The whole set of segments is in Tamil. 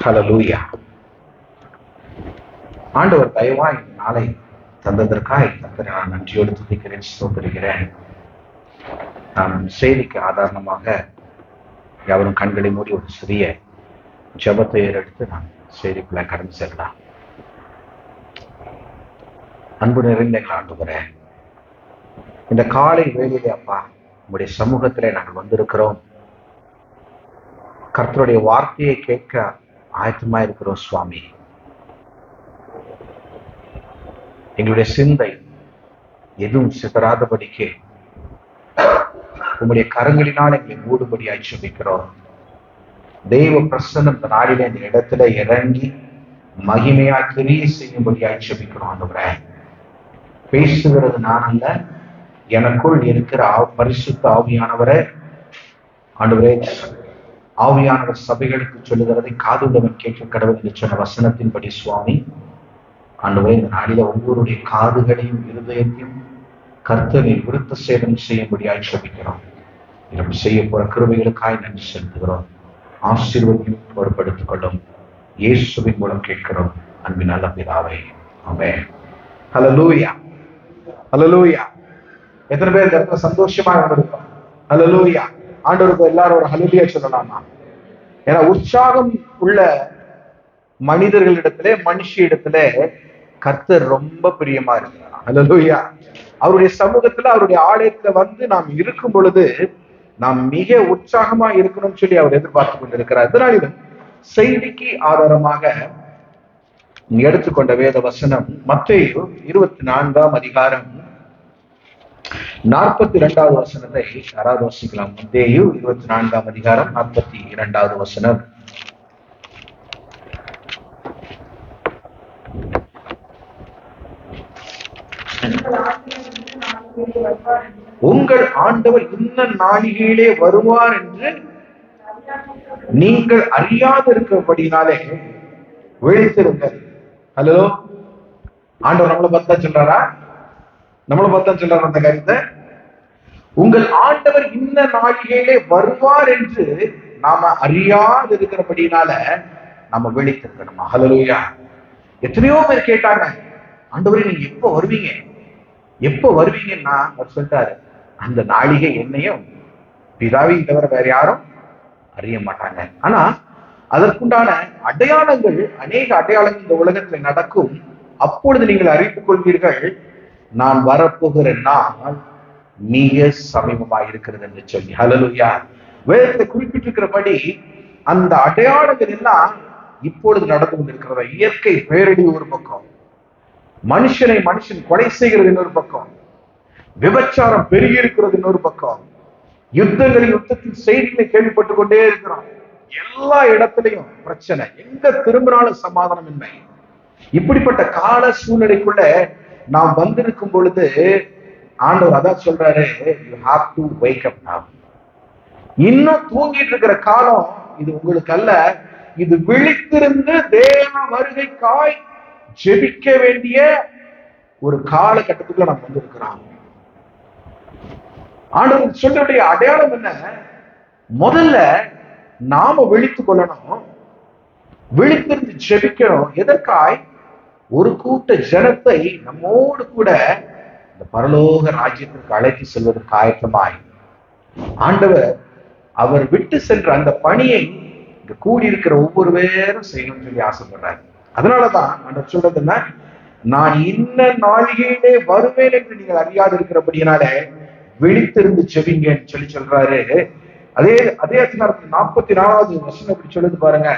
ஹல்லேலூயா. ஆண்டவர் தயவா இந்த நாளை தந்ததற்காக கர்த்தரை நான் நன்றியோடு துதிக்கிறேன், ஸ்தோத்திரிக்கிறேன். நான் செய்திக்கு ஆதாரணமாக யாவரும் கண்களை மூடி ஒரு சிறிய ஜெபத்தை ஏறெடுத்து நான் செய்திக்குள்ள கடந்து செல்லலாம். அன்பு நிறைந்த எங்கள் ஆண்டவரே, இந்த காலை வேளையிலே அப்பா உங்களுடைய சமூகத்திலே நாங்கள் வந்திருக்கிறோம். கர்த்தருடைய வார்த்தையை கேட்க ஆயத்தமா இருக்கிறோம் சுவாமி. எங்களுடைய சிந்தை எதுவும் சிதறாதபடிக்கு உங்களுடைய கரங்களினால் எங்களை மூடுபடியாய் ஜெபிக்கிறோம். தெய்வ பிரசன்னம் இந்த நாளிலே இந்த இடத்துல இறங்கி மகிமையா கிரியை செய்யும்படியாய் ஜெபிக்கிறோம். ஆண்டவரே, பேசுகிறது நான் அல்ல, எனக்குள் இருக்கிற பரிசுத்த ஆவியானவரே. ஆண்டவரே, ஆவியானவர் சபைகளுக்கு சொல்லுகிறதை காதுள்ளவன் கேட்க கடவுள் என்று சொன்ன வசனத்தின்படி சுவாமி, ஆண்டவரே, இந்த நாளில ஒவ்வொருடைய காதுகளையும் இருதயத்தையும் கர்த்தரை விருத்த சேதம் செய்யும்படியாய் ஜெபிக்கிறோம். நம்ம செய்ய போற கிருபைகளுக்காய் நன்றி செலுத்துகிறோம். ஆசீர்வாதம் பொறுப்படுத்திக் கொள்ளும் இயேசுவின் மூலம் கேட்கிறோம் அன்பின் நல்ல பிதாவே, ஆமென். ஹல்லேலூயா, ஹல்லேலூயா. எத்தனை பேர் இந்த இடத்துல சந்தோஷமா இருந்திருக்கோம்? ஹல்லேலூயா. ஆண்டவருக்கு எல்லாரும் ஒரு ஹல்லேலூயா சொல்லலாமா? ஏன்னா உற்சாகம் உள்ள மனிதர்களிடத்திலே, மனுஷியிடத்திலே கர்த்தர் ரொம்ப பிரியமா இருக்கிறார். ஹல்லேலூயா. அவருடைய சமூகத்துல, அவருடைய ஆலயத்துல வந்து நாம் இருக்கும் பொழுது நாம் மிக உற்சாகமா இருக்கணும்னு சொல்லி அவர் எதிர்பார்த்து கொண்டிருக்கிறார். இதனாலும் செய்திக்கு ஆதாரமாக எடுத்துக்கொண்ட வேத வசனம் மத்தேயு 24ஆம் அதிகாரம் 42வது வசனத்தை யாராவது வாசிக்கலாம்? மத்தேயு 24ஆம் அதிகாரம் 42வது வசனம். உங்கள் ஆண்டவர் இன்ன நாளிகையிலே வருவார் என்று நீங்கள் அறியாதிருக்கிறபடினாலே விழித்திருங்கள். ஹலோ, ஆண்டவர் நம்மளை பார்த்தா சொல்றாரா? நம்மளை பார்த்தா சொல்றாரு அந்த கருத்தை. உங்கள் ஆண்டவர் இன்ன நாளிகையிலே வருவார் என்று நாம அறியாதிருக்கிறபடினால நம்ம விழித்திருக்கணுமா? ஹல்லேலூயா. எத்தனையோ பேர் கேட்டாங்க, ஆண்டவரே நீங்க எப்ப வருவீங்க, எப்ப வருவீங்கன்னா அவர் சொல்லிட்டாரு, அந்த நாளிகை என்னையும் பிதாவையும் தவிர வேற யாரும் அறிய மாட்டாங்க. ஆனா அதற்குண்டான அடையாளங்கள், அநேக அடையாளங்கள் இந்த உலகத்துல நடக்கும். அப்பொழுது நீங்கள் அறிந்து கொள்வீர்கள், நான் வரப்போகிற நாள் மிக சமீபமா இருக்கிறது என்று சொல்லி. ஹல்லேலூயா. வேதத்தை குறிப்பிட்டிருக்கிறபடி அந்த அடையாளங்கள் எல்லாம் இப்பொழுது நடந்து கொண்டிருக்கிறதா? இயற்கை பேரழிவு ஒரு பக்கம், மனுஷன் கொலை செய்கிறது இன்னொரு பக்கம், விபச்சாரம் பெருகி இருக்கிறது இன்னொரு பக்கம், யுத்தத்தின் செய்திகளை கேள்விப்பட்டுக் கொண்டே இருக்கிறோம். எல்லா இடத்திலையும் பிரச்சனை, எங்க திரும்பினாலும் சமாதானம் இன்மை. இப்படிப்பட்ட கால சூழ்நிலைக்குள்ள நாம் வந்திருக்கும் பொழுது ஆண்டவர் அதான் சொல்றாரு, you have to wake up now. இன்னும் தூங்கிட்டு இருக்கிற காலம் இது உங்களுக்கு அல்ல, இது விழித்திருந்து தேவ வருகைக்காய் ஜெபிக்க வேண்டிய ஒரு காலகட்டத்துக்குள்ள நாம் வந்திருக்கிறோம். ஆண்டவர் சொல்றடைய அடையாளம் என்ன? முதல்ல நாம விழித்துக் கொள்ளணும், விழித்திருந்து ஜெபிக்கணும். எதற்காய்? ஒரு கூட்ட ஜனத்தை நம்மோடு கூட இந்த பரலோக ராஜ்யத்திற்கு அழைத்து செல்வதற்கு ஆயத்தமாய் ஆண்டவர் அவர் விட்டு சென்ற அந்த பணியை இங்க கூடியிருக்கிற ஒவ்வொரு பேரும் செய்யணும்னு சொல்லி ஆசைப்படுறாரு. அதனாலதான் ஆண்டவர் சொல்றது என்ன, நான் இன்ன நாளிகையிலே வருவேன் என்று நீங்கள் அறியாது இருக்கிறபடினாலே விழித்திருந்து செவிங்கன்னு சொல்லி சொல்றாரு. அதே அதிகாரத்தில் 44வது வசனம் எப்படி சொல்லுது பாருங்க,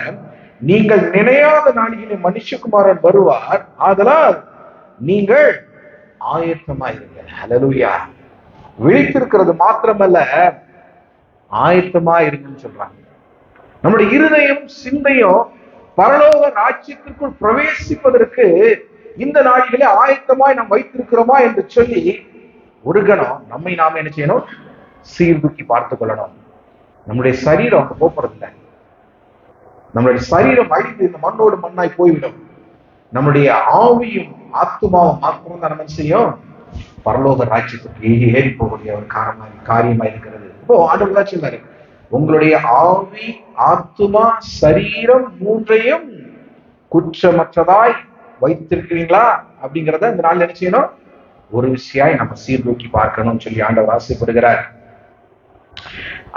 நீங்கள் நினையாத நாளிலே மனுஷகுமாரன் வருவார், ஆதலால் நீங்கள் ஆயத்தமா இருங்க. ஹல்லேலூயா. விழித்திருக்கிறது மாத்திரமல்ல, ஆயத்தமா இருங்கன்னு சொல்றாங்க. நம்முடைய இருதயம் சிந்தையும் பரலோக ராஜ்யத்திற்குள் பிரவேசிப்பதற்கு இந்த நாளிலே ஆயத்தமாய் நாம் வைத்திருக்கிறோமா என்று சொல்லி ஒரு கணம் நம்மை நாம என்ன செய்யணும்? சீர்தூக்கி பார்த்து கொள்ளணும். நம்முடைய சரீரம் அங்க போறதில்லை. நம்மளுடைய சரீரம் அழிந்து இந்த மண்ணோடு மண்ணாய் போய்விடும். நம்முடைய ஆவியும் ஆத்துமாவும் மாத்திரம் தான் நம்ம செய்யும் பரலோக ராஜ்யத்துக்கு ஏறி போகக்கூடிய ஒரு காரியமா இருக்கிறது. இப்போ ஆண்டவர் சொன்னாரு, உங்களுடைய ஆவி, ஆத்துமா, சரீரம் மூன்றையும் குற்றமற்றதாய் வைத்திருக்கிறீங்களா அப்படிங்கிறத இந்த நாள் என்ன செய்யணும்? ஒரு விஷயம் நம்ம சீர்தூக்கி பார்க்கணும்னு சொல்லி ஆண்டவர் ஆசைப்படுகிறார்.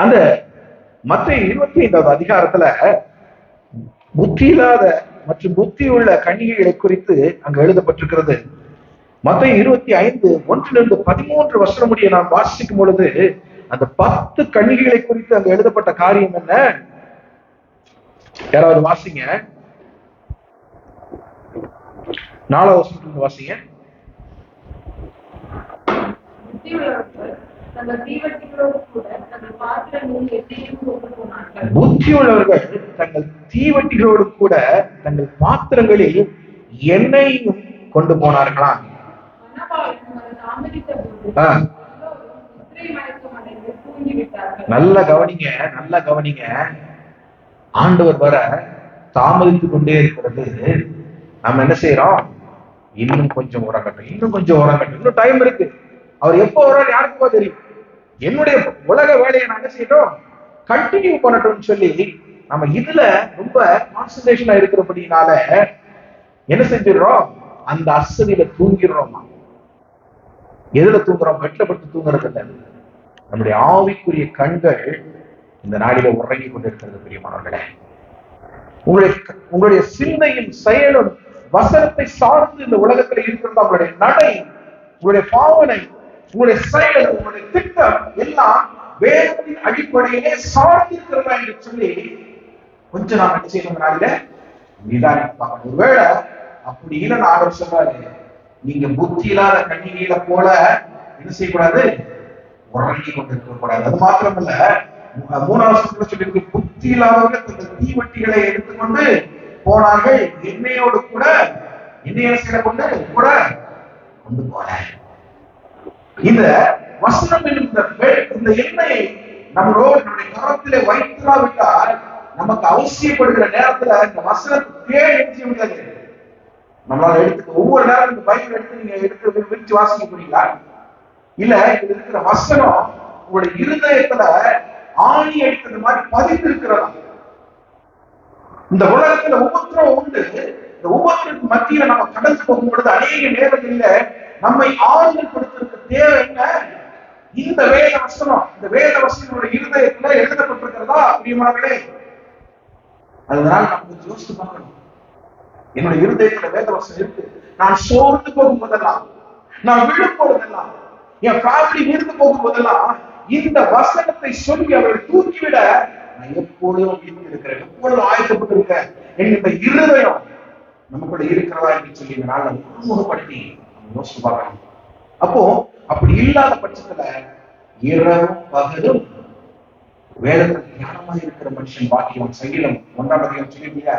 அந்த மத்தேயு 25வது அதிகாரத்துல புத்தி இல்லாத மற்றும் புத்தி உள்ள கன்னிகைகளை குறித்து அங்க எழுதப்பட்டிருக்கிறது. மத்தேயு 25:1-13 வசனம் முடிய நாம் வாசிக்கும் பொழுது அந்த 10 கன்னிகைகளை குறித்து அங்க எழுதப்பட்ட காரியம் என்ன? யாராவது வாசிங்க. 4வது வசனத்துல வாசிங்க. புத்தி உள்ளவர்கள் தங்கள் தீவட்டிகளோடு கூட தங்கள் பாத்திரங்களில் எண்ணெயையும் கொண்டு போனார்களாம். நல்ல கவனிங்க, நல்ல கவனிங்க. ஆண்டவர் வர தாமதித்துக் கொண்டே இருக்கிறது. நம்ம என்ன செய்யறோம்? இன்னும் கொஞ்சம் உறங்கட்டும், இன்னும் கொஞ்சம் உறங்கட்டும், இன்னும் டைம் இருக்கு. அவர் எப்போ வர்றாரு யாருக்குமா தெரியும். என்னுடைய உலக வேலையை நான் என்ன செய்யணும்? கண்டினியூ பண்ணட்டும்னு சொல்லி நம்ம இதுல ரொம்ப கான்சன்ட்ரேஷனா இருக்கிறபடினால என்ன செஞ்சிடறோம்? அந்த அசதியில தூங்கிடுறோம். எதுல தூங்குறோம்? பெட்ல படுத்து தூங்குறது இல்லை. நம்முடைய ஆவிக்குரிய கண்கள் இந்த நாளில உறங்கி கொண்டிருக்கிறது. பிரியமானவர்களே, உங்களுடைய சிந்தையும் செயலும் வசனத்தை சார்ந்து இந்த உலகத்தில் இருக்கிறது. உங்களுடைய நடை, உங்களுடைய பாவனை, உங்களுடைய செயல், உங்களுடைய திட்டம் எல்லாம் வேதத்தின் அடிப்படையிலே சார்ந்திருக்கிறதா என்று சொல்லி கொஞ்சம் நாம் என்ன செய்யணும்? நாளில நிதானிப்பாங்க. ஒருவேளை அப்படி இல்லைன்னு ஆர்டர் சொல்றாரு, நீங்க புத்தி இல்லாத கன்னிகையில போல என்ன செய்யக்கூடாது? உறங்கி கொண்டிருக்க கூடாது. அது மாத்திரமல்ல, 3வது சொல்லியிருக்கு, புத்தி இல்லாதவர்கள் தங்கள் தீவட்டிகளை எடுத்துக்கொண்டு போனார்கள், எண்ணெயோடு கூட எண்ணெயை கொண்டு கூட கொண்டு போன. இந்த வசனம் இந்த எண்ணெயை நம்மளோட நம்முடைய கரத்திலே வைத்திராவிட்டால் நமக்கு அவசியப்படுகிற நேரத்துல இந்த வசனத்தையே எழுதி முடியாது. நம்மளால எடுத்து ஒவ்வொரு நேரம் இந்த பைபிள் எடுத்து நீங்க எடுத்து விரிச்சு வாசிக்க போறீங்களா? இல்ல இதுல இருக்கிற வசனம் உங்களுடைய இருதயத்துல ஆணி அடிக்கிற மாதிரி பதிந்து இருக்கிறதா? இந்த உலகத்துல உபத்திரம் உண்டு. இந்த உபத்திரத்துக்கு மத்தியில நம்ம கடந்து போகும் பொழுது அநேக நேரங்களில நம்மை ஆறுதல் கொடுத்திருக்க தேவை என்ன? இந்த வேத வசனம், இந்த வேத வசனங்களுடைய இருதயத்துல எழுதப்பட்டிருக்கிறதா? பிரியமானவர்களே, அதனால நம்ம யோசித்து பார்க்கணும். என்னுடைய இருதயத்துல வேத வசனம் இருக்கு. நான் சோர்ந்து போகும் போதெல்லாம், நான் விழும் போதெல்லாம், என் ஃபேமிலி விழுந்து போகும் போதெல்லாம் இந்த வசனத்தை சொல்லி அவர்கள் தூக்கிவிட நான் எப்பொழுதும் இருக்கிறேன், எப்பொழுதும் ஆயத்தப்பட்டு இருக்கேன் என்கின்ற இருதயம் நமக்குள்ள இருக்கிறதா என்று சொல்லி இதனால அறிமுகப்படுத்தி நம்ம யோசிச்சு பார்க்கணும். அப்போ அப்படி இல்லாத பட்சத்துல இரவும் பகலும் வேதத்தில் தியானமாக இருக்கிற மனுஷன் பாக்கியம். சங்கீதம் 1 சொல்லியா,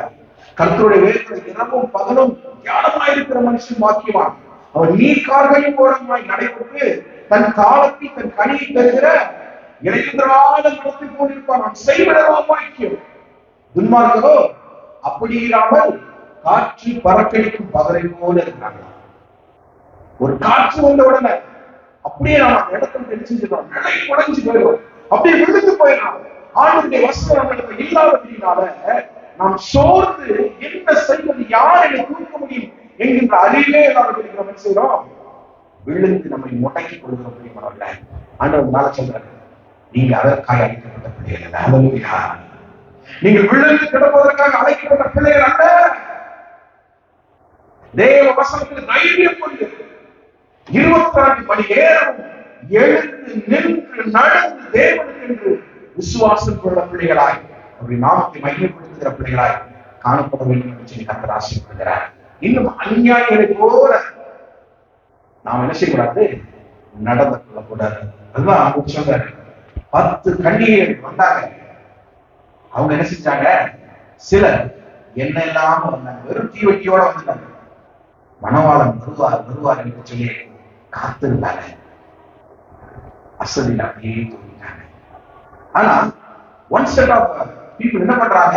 கர்த்தருடைய வேதத்தில் இரவும் பகலும் தியானமாக இருக்கிற மனுஷன் பாக்கியவான். அவன் நீர்க்கால்களின் ஓரமாய் நடைபெற்று தன் காலத்தில் தன் கனியை தருகிற இளைஞரான நடத்தி கொண்டிருப்பான். அவன் செய்வதெல்லாம் பாக்கியம். துன்மார்க்கரோ அப்படி இல்லாமல் காற்று பறக்கடிக்கும் பகலை போல இருக்கிறாங்க. ஒரு காற்று வந்த உடனே அப்படியே நம்ம அந்த இடத்துல தெரிஞ்சுக்கிறோம், நிலை உடைஞ்சு போயிடும், அப்படியே விழுந்து போயிடலாம். ஆண்டுடைய வசனம் நம்மளுக்கு இல்லாததுனால நாம் சோர்ந்து என்ன செய்வது, யார் என்னை தூக்க முடியும் என்கின்ற அறிவே எல்லாரும் செய்யறோம், விழுந்து நம்மை முடக்கி கொள்கிறோம். பிரியமானவர்களே, ஆண்டவர் மேல சொல்றாரு, நீங்க அதற்காக அழைக்கப்பட்ட பிள்ளைகள் அல்ல. நீங்கள் விழுந்து கிடப்பதற்காக அழைக்கப்பட்ட பிள்ளைகள் அல்ல. தேவ வசனத்தில் தைரியம் கொண்டு 24 மணி நேரம் எழுந்து நின்று நடந்து தேவனுக்கு என்று விசுவாசம் கொள்ள பிள்ளைகளாய், அப்படி நாமத்தை மையப்படுத்துகிற பிள்ளைகளாய் காணப்பட வேண்டும் என்று சொல்லி கர்த்தர் ஆசைப்படுகிறார். இன்னும் அநியாயிகளை போல நாம் என்ன செய்யக்கூடாது? நடந்து கொள்ளக்கூடாது. அதுதான் அவங்க சொல்றாரு. 10 கன்னிகைகள் வந்தாங்க. அவங்க என்ன செஞ்சாங்க? சிலர் என்ன இல்லாம வந்தாங்க, வெறும் தீவட்டியோட வந்துட்டாங்க. மணவாளன் வருவார் என்று சொல்லி காத்திருந்தாங்க. அசதியில் அப்படியே தூங்கிட்டாங்க. ஆனா ஒன் செட் ஆஃப் பீப்புள் என்ன பண்றாங்க?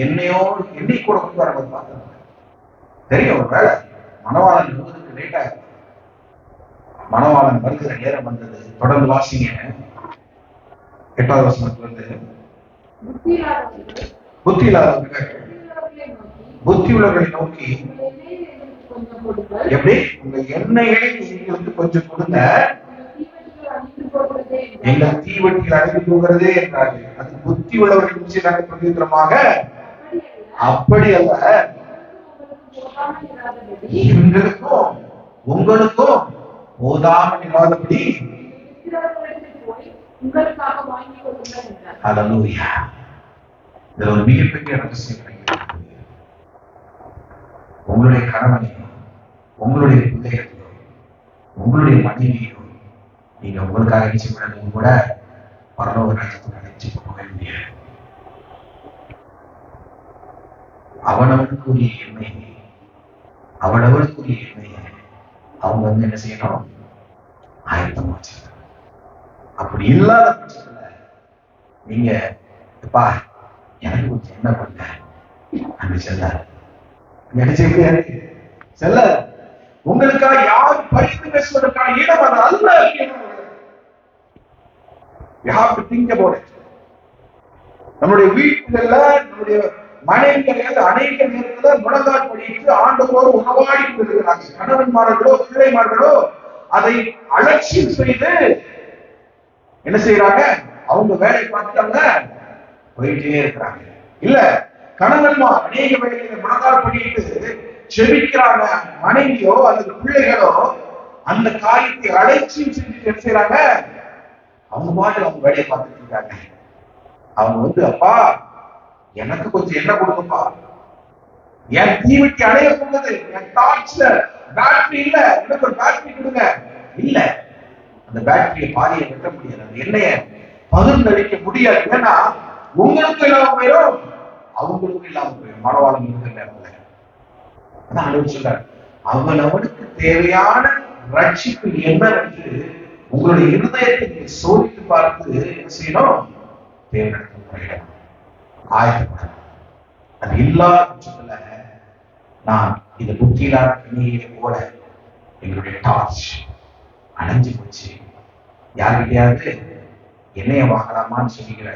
எண்ணெய் கூட கொண்டு வர பார்த்தாங்க. தெரியும், ஒரு வேலை மணவாளன் வருவதற்கு லேட் ஆகும். மணவாளன் வருகிற நேரம் வந்தது. தொடர்ந்து வாசிங்க. 8வது வசனத்துல இருந்து, புத்தி இல்லாதவர்கள் புத்தி உள்ளவர்களை நோக்கி, எப்படி உங்க எண்ணெயை எங்களுக்கு கொஞ்சம் கொடுங்க, எங்கள் தீவட்டிகள் அழிந்து போகிறதே என்றார்கள். அது புத்தி உள்ளவர்கள் பிரதித்திரமாக, அப்படி அல்ல, எங்களுக்கும் உங்களுக்கும் போதாமல் இல்லாதபடி ஹல்லேலூயா. இதுல ஒரு மிகப்பெரிய ரகசியம் கிடைக்கிறது. உங்களுடைய கணவனையோ, உங்களுடைய பிள்ளைகளையோ, உங்களுடைய மனைவியோ நீங்க உங்களுக்காக அடிச்சு விடணும் கூட பரலோக ராஜ்யத்துக்கு அழைச்சு போக முடியாது. அவனவனுக்குரிய எண்ணெய், அவனவனுக்குரிய எண்ணெயை அவங்க என்ன செய்யணும்? ஆயத்தமா வச்சிருக்கணும். அப்படி இல்லாத பட்சத்துல நீங்க எப்பா எனக்கு கொஞ்சம் என்ன பண்ண அங்க செல்ல செல்ல உங்களுக்காக யார் பரிந்து பேசுவதற்கான இடம் அது அல்ல. நம்முடைய வீட்டுல நம்முடைய மனைவிகள் அநேக நேரத்துல முழங்கால் படித்து ஆண்டவரோடு உணவாடி கொண்டிருக்கிறாங்க. கணவன்மார்களோ பிள்ளைமார்களோ அதை அலட்சியம் செய்து என்ன செய்யறாங்க? அவங்க வேலை பார்த்துட்டாங்க போயிட்டே இருக்கிறாங்க. இல்ல, கணவன்மார் அநேக வேலைகளை முழங்கால் படித்து செபிக்கிறாங்க. மனைவியோ அல்லது பிள்ளைகளோ அந்த காரியத்தை அலட்சியம் செஞ்சுட்டு என்ன செய்யறாங்க? அவங்க பாட்டு அவங்க வேலையை பார்த்துட்டு இருக்காங்க. அவங்க அப்பா எனக்கு கொஞ்சம் என்ன கொடுங்கப்பா, என் தீவிக்கு அடைய போகுது, என் டார்ச்ல பேட்டரி இல்ல, எனக்கு ஒரு பேட்டரி கொடுங்க. இல்ல, அந்த பேட்டரியை பாதியை வெட்ட முடியாது, அந்த எண்ணெய பகிர்ந்தளிக்க முடியாது. ஏன்னா உங்களுக்கு இல்லாம போயிடும், அவங்களுக்கும் இல்லாம போயிடும். மனவாளம் இருக்கிற நேரத்துல அதான் ஆண்டவர் சொல்றார், அவனுக்கு தேவையான ரட்சிப்பு என்னவென்று உங்களுடைய இருதயத்தை நீங்க சோதித்து பார்த்து என்ன செய்யணும்? தேவையான ஆயத்தப்படணும். அது இல்லாத பட்சத்துல நான் இந்த புத்தியிலான கண்ணியை போல எங்களுடைய டார்ச் அணைஞ்சு போச்சு, யாருக்கிட்டையாவது என்னைய வாங்கலாமான்னு சொல்லிக்கிற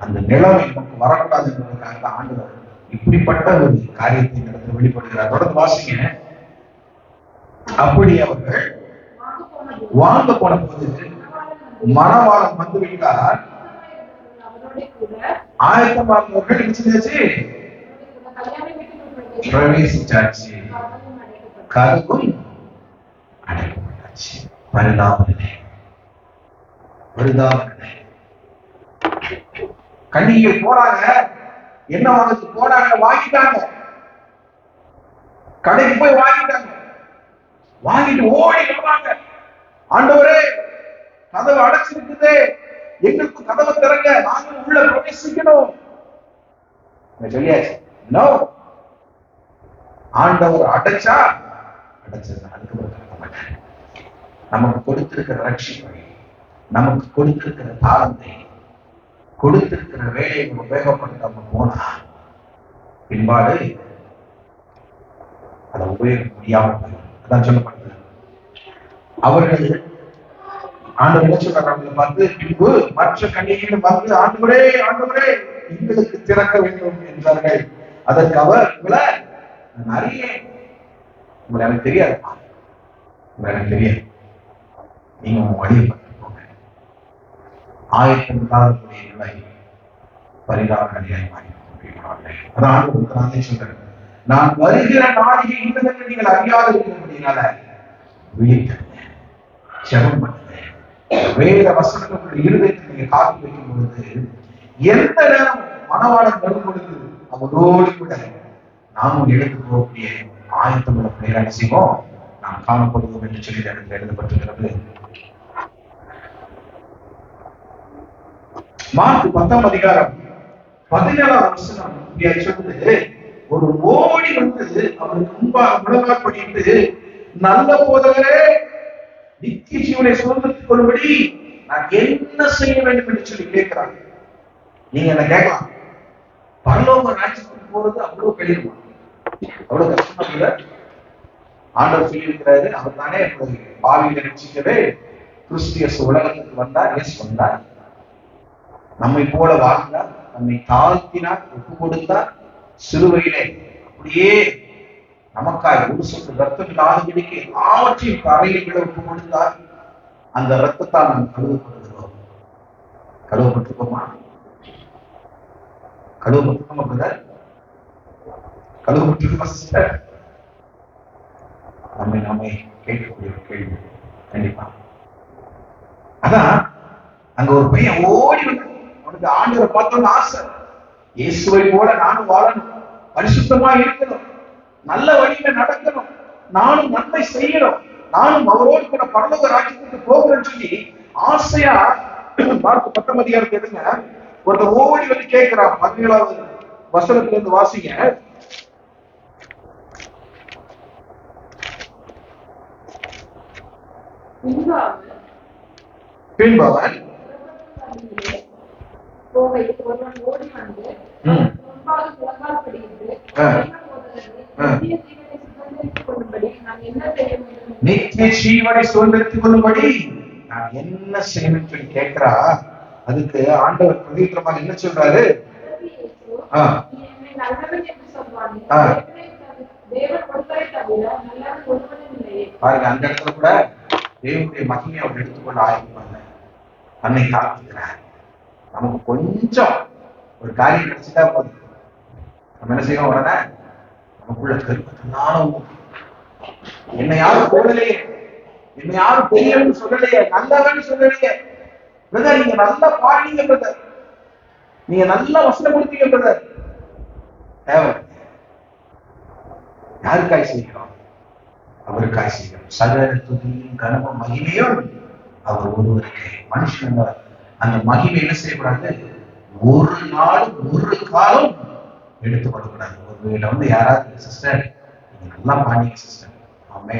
அந்த நிலைமை நமக்கு வரக்கூடாது என்பதற்காக ஆண்டவர் இப்படிப்பட்ட ஒரு காரியத்தை நடத்த வெளிப்படுகிறார். தொடர்ந்து வாசிங்க. அப்படி அவர்கள் வாங்க போன போது மணவாளன் வந்து விட்டார். ஆயத்தமானவர்கள் பிரவேசிச்சாச்சு, கதவும் அடைக்கப்பட்டாச்சு. பரிதாபமே பரிதாபமே. கண்ணிகள் போறாங்க, என்ன வாங்கி போனாங்க, வாங்கிட்டாங்க, கடைக்கு போய் வாங்கிட்டாங்க. வாங்கிட்டு ஓடி வர்றாங்க, ஆண்டவரே கதவு அடைச்சிருக்குதே, எங்களுக்கு கதவை திறங்க, நாங்கள் உள்ள பிரவேசிக்கணும் சொல்லியாச்சு. நோ, ஆண்டவர் அடைச்சா அடைச்சது, அதுக்கு நமக்கு கொடுத்திருக்கிற ரட்சிப்பை, நமக்கு கொடுத்திருக்கிற தாளத்தை, கொடுத்திருக்கிற வேலையை உபயோகப்படுத்தாம போனா பின்பாடு அதை உபயோகிக்க முடியாம போயிடும். அதான் சொல்லப்படுது. அவர்கள் ஆண்டவர் என்ன சொல்றாங்க பார்த்து, பின்பு மற்ற கன்னிகைகள் வந்து ஆண்டவரே ஆண்டவரே எங்களுக்கு திறக்க வேண்டும் என்றார்கள். அதற்கு அவர், உங்களை நிறைய உங்களை எனக்கு தெரியாது, உங்களை எனக்கு தெரியாது, நீங்க உங்க வழியை பார்த்து போங்க. ஆயத்தம் இல்லாதக்கூடிய நிலை பரிதாப நிலையாய் மாறி. அதான் ஆண்டவர் சொல்றாரு, நான் வருகிற நாளிகை இன்னதற்கு நீங்கள் அறியாத இருக்கிறபடினால விழித்தங்க, ஜெபம் பண்ணுங்க, வேத வசனங்களுடைய இருதயத்தை நீங்க காத்து வைக்கும் பொழுது எந்த நேரம் மனவாளம் வரும் பொழுது அவரோடு கூட நாமும் எடுத்து போகக்கூடிய ஆயத்தம் உள்ள பிள்ளைகளை செய்வோம் நாம் காணப்படுவோம் என்று சொல்லி இடத்தில் எழுதப்பட்டிருக்கிறது. மார்க் 10ஆம் அதிகாரம் 17ஆம் வசனம் சொல்லுது, ஒரு ஓடி வந்து அவருக்கு முன்பாக முழங்கால் படிட்டு, நல்ல போதகரே நித்திய ஜீவனை சுதந்திரத்துக் கொள்ளும்படி நான் என்ன செய்ய வேண்டும் என்று சொல்லி கேட்கிறாங்க. நீங்க என்ன கேட்கலாம், பரலோக ராஜ்யத்துக்கு போறது அவ்வளவு கடினமா, அவ்வளவு கஷ்டமா இல்ல? ஆண்டவர் சொல்லி இருக்கிறாரு, அவர் தானே பாவியில ரட்சிக்கவே கிறிஸ்து இயேசு உலகத்துக்கு வந்தார். இயேசு வந்தார், நம்மை போல வாழ்ந்தார், நம்மை தாழ்த்தினார், ஒப்பு கொடுத்தார். சிலுவையிலே அப்படியே நமக்காய் ஒரு சொட்டு ரத்தம் இல்லாதபடிக்கு எல்லாவற்றையும் தரையில் விட ஒப்பு கொடுத்தார். அந்த ரத்தத்தால் நாம் கழுவப்படுகிறோம். கழுவப்பட்டிருக்கோமா? கழுவப்பட்டிருக்கோமா பிரதர்? கழுவப்பட்டிருக்கோமா சிஸ்டர்? நம்மை கேட்கக்கூடிய ஒரு கேள்வி. கண்டிப்பா. அதான் அங்க ஒரு பையன் ஓடி வந்து அவனுக்கு ஆண்டவரை பார்த்தோம்னு ஆசை. இயேசுவை போல நானும் வாழணும், பரிசுத்தமா இருக்கணும், நல்ல வழியில நடக்கணும், நானும் நன்மை செய்யணும், நானும் அவரோடு கூட பரலோக ராஜ்யத்துக்கு போகிறேன்னு சொல்லி ஆசையா மார்க் 19 எடுங்க. ஒருத்தர் ஓடி வந்து கேட்கிறான். 17வது வசனத்துல இருந்து வாசிங்க. பின்பவன் நித்திய ஜீவனை சுதந்திரித்துக் கொள்ளும்படி நான் என்ன செய்யணும் சொல்லி கேட்கிறா. அதுக்கு ஆண்டவர் பிரதித்திரமாக என்ன சொல்றாரு? பாருங்க, அந்த இடத்துல கூட தேவனுடைய மகிமையை அவர் எடுத்துக்கொள்ள ஆரம்பிப்பாங்க. அன்னை காத்துக்கிறார். நமக்கு கொஞ்சம் ஒரு காரியம் கிடைச்சிட்டா போதும், நம்ம என்ன செய்வோம்? உடனே நமக்குள்ள கருப்பத்தினாலும் என்னை யாரும் போடலையே, என்னை யாரும் பெரியவன்னு சொல்லலையே, நல்லவன்னு சொல்லலையே, பிரதர் நீங்க நல்லா பாடுறீங்க பிரதர், நீங்க நல்லா வசனம் கொடுத்தீங்க பிரதர். தேவை யாருக்காய் செய்கிறோம்? அவருக்காய் செய்கிறோம். சகல துதியும் கனமும் மகிமையும் அவர் ஒருவருக்கு. மனுஷன் அந்த மகிமை என்ன செய்யக்கூடாது? ஒரு நாளும் ஒரு காலம் எடுத்துக்கொள்ளக்கூடாது. ஒருவேளை வந்து யாராவது சிஸ்டர் நீங்க நல்லா பாடிங்க sister, amen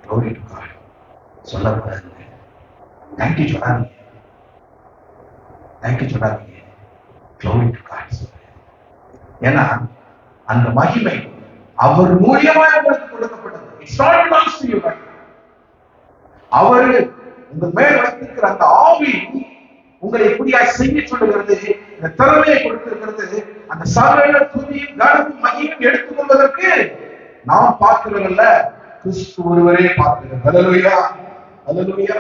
glory to God சொல்லக்கூடாது. தேங்க்யூ சொல்லாதீங்க, தேங்க்யூ சொல்லாதீங்க, க்ளோரி டு காட் சொல்லுங்க. ஏன்னா அந்த மகிமை அவர் மூலியமாக உங்களுக்கு கொடுக்கப்பட்டது. It's not belongs to you. அவர் உங்க மேல் வைத்திருக்கிற அந்த ஆவி உங்களை எப்படியாய் செய்ய சொல்லுகிறது, இந்த திறமையை கொடுத்திருக்கிறது. அந்த சகல துதியும் கனமும் மகிமையும் எடுத்துக்கொள்வதற்கு நாம் பார்க்கிறதில்ல, கிறிஸ்து ஒருவரே பார்க்கிறார். ஹல்லேலூயா, ஹல்லேலூயா.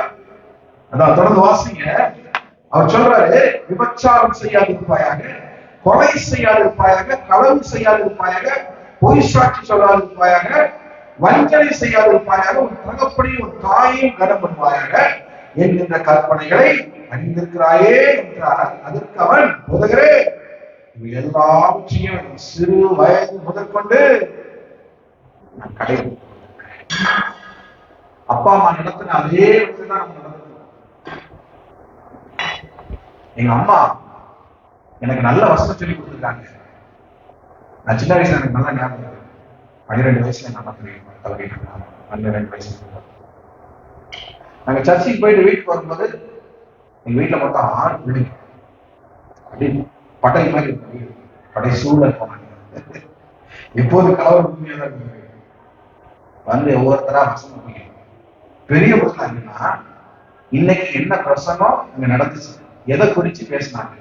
அதான் தொடர்ந்து வாசிங்க. அவர் சொல்றாரு, விபச்சாரம் செய்யாதிருப்பாயாக, கொலை செய்யாதிருப்பாயாக, களவு செய்யாதிருப்பாயாக, பொய் சாட்சி சொல்லாதிருப்பாயாக, வஞ்சனை செய்யாதிருப்பாயாக, ஒரு தகப்பனையும் ஒரு தாயையும் கனம் பண்ணுவாயாக என்கின்ற கற்பனைகளை அறிந்திருக்கிறாயே என்றார். அதற்கு அவன், போதகரே இவை எல்லாவற்றையும் சிறு வயது முதற்கொண்டு நான் கடைபிடிக்கிறேன். அப்பா அம்மா நடத்தின அதே தான் நம்ம நடத்துறோம். எங்க அம்மா எனக்கு நல்ல வசனம் சொல்லி கொடுத்துருக்காங்க. நான் சின்ன வயசுல எனக்கு நல்லா ஞாபகம் இருக்கு. 12 வயசுல நல்லா தவறிட்டு 12 வயசுல நாங்க சர்ச்சுக்கு போயிட்டு வீட்டுக்கு வரும்போது எங்க வீட்டுல மொத்தம் 6 பிள்ளைங்க. அப்படி படை மாதிரி இருக்கும், படை சூழல் போனாங்க. எப்போது கலவரம் உண்மையா தான் இருக்கு. வந்து ஒவ்வொருத்தரா வசனம் போய் பெரிய புத்தகம்னா இன்னைக்கு என்ன பிரசங்கம் அங்க நடந்துச்சு, எதை குறிச்சு பேசினாங்க,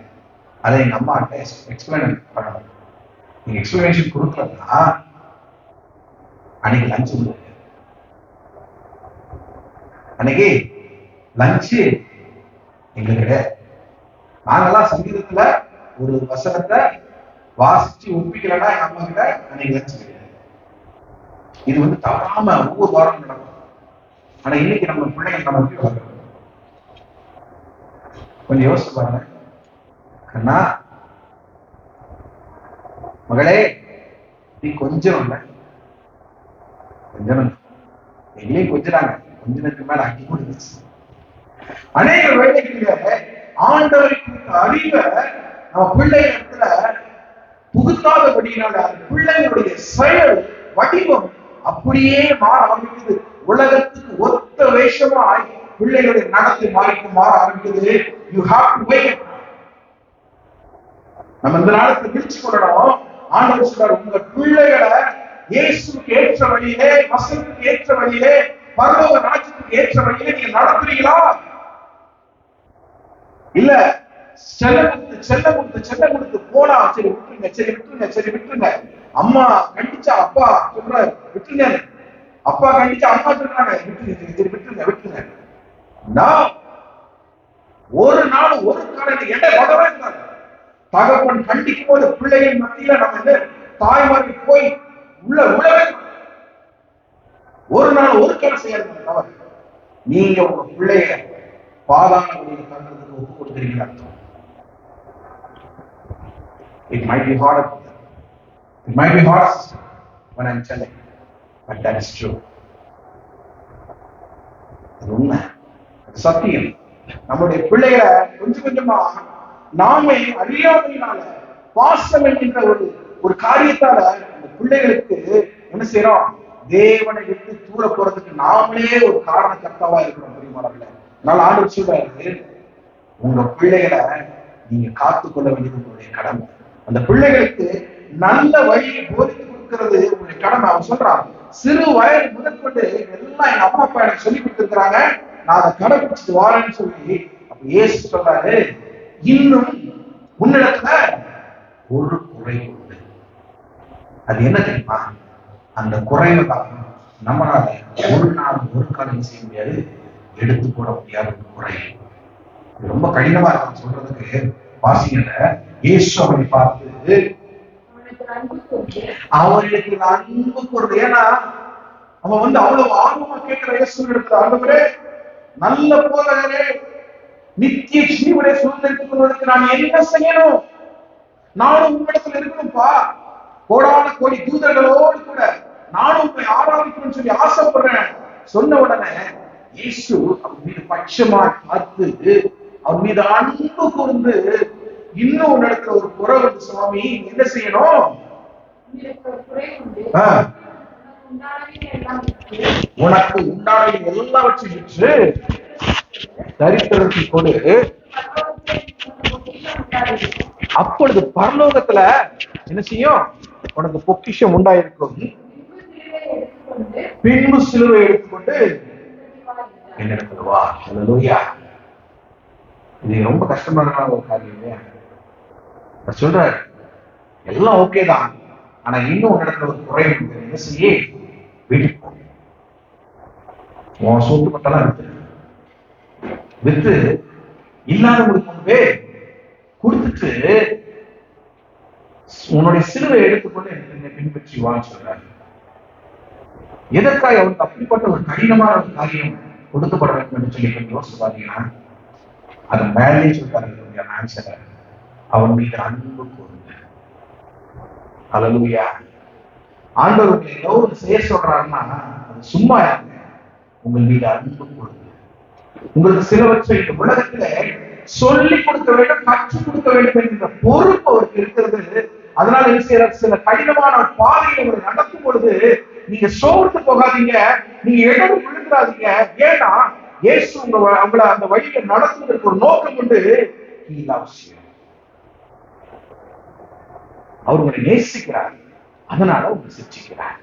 அதை எங்க அம்மா எக்ஸ்பிளைன் பண்ணணும். நீங்க எக்ஸ்பிளனேஷன் கொடுக்கலன்னா அன்னைக்கு லஞ்சு கொடுங்க. அன்னைக்கு லஞ்சு எங்களுக்கு கிடையாது. நாங்கெல்லாம் சங்கீதத்துல ஒரு வசனத்தை வாசிச்சு ஒப்பிக்கலன்னா எங்க அம்மா கிட்ட அன்னைக்கு லஞ்சு கிடையாது. இது வந்து தவறாம ஒவ்வொரு வாரம் நடக்கும். ஆனா இன்னைக்கு நம்ம பிள்ளைங்க நம்ம எப்படி வளர்க்கணும்? கொஞ்சம் யோசிச்சு பாருங்க. கண்ணா மகளே நீ கொஞ்சம் இல்லை, கொஞ்சம் எங்களையும் கொஞ்சிறாங்க, கொஞ்சத்துக்கு மேல அக்கி கொடுத்துச்சு. அநேக வேலைகளில ஆண்டவருக்கு அறிவை நம்ம பிள்ளைகளிடத்துல புகுத்தாதபடியினால பிள்ளைகளுடைய செயல் வடிவம் அப்படியே மாற ஆரம்பிக்குது. உலகத்துக்கு ஒத்த வேஷமாய் பிள்ளைகளுடைய நடத்தை மாற ஆரம்பிக்குது. You have to wait. நம்ம இந்த நாளத்தை விரிச்சு கொள்ளணும். ஆண்டவர் சொல்றார், உங்க பிள்ளைகளை இயேசுக்கு ஏற்ற வழியிலே, வசனத்துக்கு ஏற்ற வழியிலே, பரலோக ராஜ்யத்துக்கு ஏற்ற வழியிலே நீங்க நடத்துறீங்களா? இல்ல செல்லம் கொடுத்து போனா சரி விட்டுருங்க. அம்மா கண்டிச்சா அப்பா சொல்றாரு விட்டுருங்க, அப்பா கண்டிச்சா அம்மா சொல்றாங்க விட்டுருங்க. நான் ஒரு நாள் ஒரு காலையில எடை வரவே இருந்தாங்க. தகப்பன் கண்டிக்கும் போது பிள்ளையின் மத்தியில நம்ம தாய்மாரி போய் உழவே ஒரு நாள் ஒரு காலம் செய்யாத தவறு. நீங்க உங்க பிள்ளைய பாதாள வழியில் தள்ளுறதுக்கு ஒப்பு கொடுக்குறீங்க அர்த்தம். It might be hard. It might be hard when I'm telling, but that is true. உண்மை, சத்தியம். நம்முடைய பிள்ளைகளை கொஞ்சம் கொஞ்சமா நாமே அறியாமையினால பாசம் என்கின்ற ஒரு காரியத்தால அந்த பிள்ளைகளுக்கு என்ன செய்யறோம், தேவனை விட்டு தூர போறதுக்கு நாமளே ஒரு காரணக்கர்த்தாவா இருக்கிறோம். பிரியமானவர்களே, அதனால ஆண்டவர் சொல்றாரு, உங்க பிள்ளைகளை நீங்க காத்துக்கொள்ள வேண்டியது உங்களுடைய கடமை. அந்த பிள்ளைகளுக்கு நல்ல வழியை போதித்து கொடுக்கிறது உங்களுடைய கடமை. அவன் சொல்றான், சிறு வயது முதற்கொண்டு எல்லாம் எங்க அம்மா அப்பா எனக்கு சொல்லி கொடுத்துருக்கிறாங்க, நான் அதை கடைபிடிச்சிட்டு வாரேன்னு சொல்லி அப்ப இயேசு சொல்றாரு, இன்னும் உன்னிடத்துல ஒரு குறை உண்டு. அது என்ன தெரியுமா? அந்த குறைவை தான் நம்மளால ஒரு நாள் ஒரு காலம் செய்ய முடியாது, எடுத்து போட முடியாத ஒரு குறை. இது ரொம்ப கடினமா இருக்கும் சொல்றதுக்கு. வாசிக்கல, இயேசு அவனை பார்த்து அவர்களுக்கு அன்பு கூறுது. ஏன்னா அவன் அவ்வளவு ஆர்வமா கேட்கிற இயேசு எடுக்கிற, ஆண்டவரே நல்ல போதகரே, நித்திய ஜீவனை சுதந்திரித்துக் கொள்வதற்கு நான் என்ன செய்யணும்? நானும் உங்களிடத்தில் இருக்கணும்பா, கோடான கோடி தூதர்களோடு கூட நானும் உங்களை ஆராதிக்கணும்னு சொல்லி ஆசைப்படுறேன் சொன்ன உடனே இயேசு அவன் மீது பட்சமாய் பார்த்து அவன் மீது அன்பு கூர்ந்து, இன்னும் உன்னிடத்துல ஒரு குறை வந்து சுவாமி என்ன செய்யணும்? உனக்கு உண்டான எல்லாவற்றையும் விற்று தரித்திரத்தை கொடு, அப்பொழுது பரலோகத்துல என்ன செய்யும்? உனக்கு பொக்கிஷம் உண்டாயிருக்கும். பின்பு சிலுவை எடுத்துக்கொண்டு என்னிடத்துல வா. ஹல்லேலூயா. இது ரொம்ப கஷ்டமான ஒரு காரியம் இல்லையா? சொல்றாரு, எல்லாம் ஓகே தான், ஆனா இன்னும் ஒரு இடத்துல ஒரு குறை இருக்கு. என்ன செய்ய? வீட்டுக்கு போ, உன் சொத்து பத்தெல்லாம் வித்து இல்லாதவங்களுக்கு கொண்டு கொடுத்துட்டு உன்னுடைய சிலுவை எடுத்துக்கொண்டு என்னை பின்பற்றி வான்னு சொல்றாரு. எதற்காக அவனுக்கு அப்படிப்பட்ட ஒரு கடினமான ஒரு காரியம் கொடுக்கப்பட வேண்டும் என்று சொல்லி கொஞ்சம் யோசிச்சு பாத்தீங்கன்னா, அதை மேலே சொல்றாரு ஆன்சரை, அவன் மீது அன்பு கூறுங்க. ஹல்லேலூயா. ஆண்டவர் உங்களை ஏதோ ஒரு செய்ய சொல்றாருன்னா அது சும்மா யாருங்க, உங்கள் மீது அன்பு கூறுங்க. உங்களுக்கு சிலவற்றை இந்த உலகத்துல சொல்லிக் கொடுக்க வேண்டும், கற்றுக் கொடுக்க வேண்டும் என்கிற பொறுப்பு அவருக்கு இருக்கிறது. அதனால என்ன செய்யறாரு, சில கடினமான பாதையை உங்களை நடத்தும் பொழுது நீங்க சோர்ந்து போகாதீங்க, நீங்க இடது விழுந்துடாதீங்க. ஏன்னா இயேசு உங்களை அந்த வழியை நடத்துவதற்கு ஒரு நோக்கம் உண்டு. அவர் உங்களை நேசிக்கிறார், அதனால உங்களை சிரிச்சுக்கிறார்.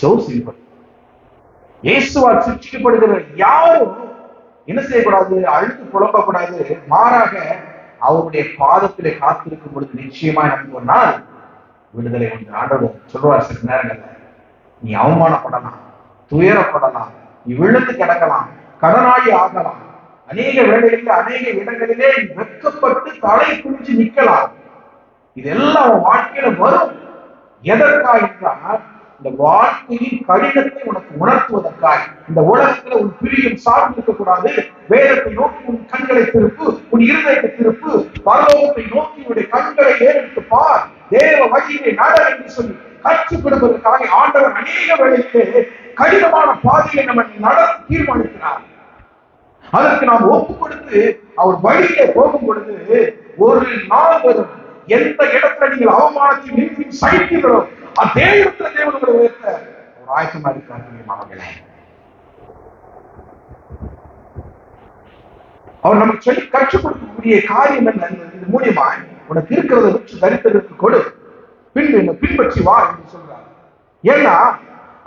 So simple. இயேசுவால் சிரிக்கப்படுகிற யாரும் என்ன செய்யக்கூடாது? அழுது புலம்பக்கூடாது. மாறாக அவருடைய பாதத்திலே காத்திருக்கும் பொழுது நிச்சயமா எனக்கு ஒரு நாள் விடுதலை உண்டு. ஆண்டவர் சொல்லுவார், சில நேரங்கள்ல நீ அவமானப்படலாம், துயரப்படலாம், நீ விழுந்து கிடக்கலாம், கடனாளி ஆகலாம், அநேக வேளைகளில் அநேக இடங்களிலே வெட்கப்பட்டு தலை குனிஞ்சு நிற்கலாம். இதெல்லாம் அவன் வாழ்க்கையில வரும். எதற்காக என்றால் இந்த வாழ்க்கையின் கடினத்தை உனக்கு உணர்த்துவதற்காக. இந்த உலகத்துல உன் பிரியம் சார்ந்து இருக்கக்கூடாது. வேதத்தை நோக்கி உன் கண்களை திருப்பு, உன் இருதயத்தை திருப்பு, பரலோகத்தை நோக்கி உன்னுடைய கண்களை ஏறெடுத்து பார், தேவ வழியிலே நட என்று சொல்லி கற்றுக் கொடுப்பதற்காக ஆண்டவர் அநேக வேளையிலே கடினமான பாதையை நம்ம நடத்த தீர்மானிக்கிறார். அதற்கு நாம் ஒப்பு கொடுத்து அவர் வழியிலே போகும் பொழுது ஒரு நாள் வரும், எந்த இடத்துல நீங்கள் அவமானத்தை நிறுத்தி சகிக்கிறோம் அதே இடத்துல தேவனுடைய உயர்த்த ஒரு ஆயத்தமா இருக்கிறார்களே. அவர் நமக்கு சொல்லி கற்றுக் கொடுக்கக்கூடிய காரியம் என்ன? இது மூலியமா உனக்கு இருக்கிறத விட்டு தரித்திரத்துக்கு கொடு, பின்பு என்ன பின்பற்றி வா என்று சொல்றார். ஏன்னா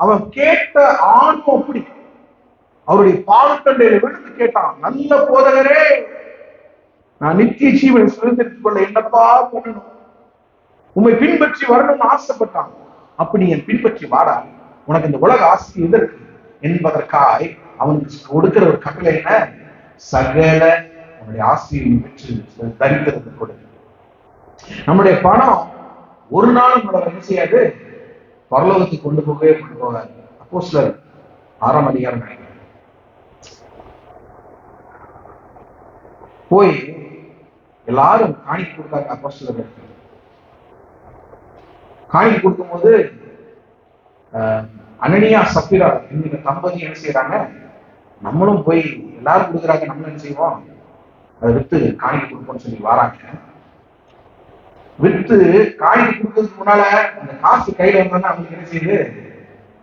அவன் கேட்ட ஆர்வம் அப்படி. அவருடைய பாதத்தண்டையில விழுந்து கேட்டான், நல்ல போதகரே நான் நித்திய ஜீவனை சுதந்திரித்துக் கொள்ள என்னப்பா பண்ணணும்? உண்மை பின்பற்றி வரணும்னு ஆசைப்பட்டான். அப்படி என் பின்பற்றி வாடா, உனக்கு இந்த உலக ஆசை எதற்கு என்பதற்காய் அவனுக்கு கொடுக்கிற ஒரு கட்டளை என்ன? சகல உன்னுடைய ஆசையை பெற்று தரித்திருந்து கொடு. நம்முடைய பணம் ஒரு நாளும் நம்மளை என்ன செய்யாது, பரலோகத்துக்கு கொண்டு போகாது. அப்போஸ்தலர் 6ஆம் அதிகாரம் நினைக்கிறேன். போய் எல்லாரும் காணிக்கை கொடுத்தாங்க. அப்போஸ்தலர் காணிக்கை கொடுக்கும் போது அனனியா சப்பீரா இந்த தம்பதி என்ன செய்யறாங்க, நம்மளும் போய் எல்லாரும் கொடுக்குறாங்க, நம்மளும் என்ன செய்வோம், அதை வித்து காணிக்கை கொடுப்போம்னு சொல்லி வராங்க. வித்து காணிக்கை கொடுக்கறதுக்கு முன்னால அந்த காசு கையில வந்தோன்னா அவங்களுக்கு என்ன செய்யுது,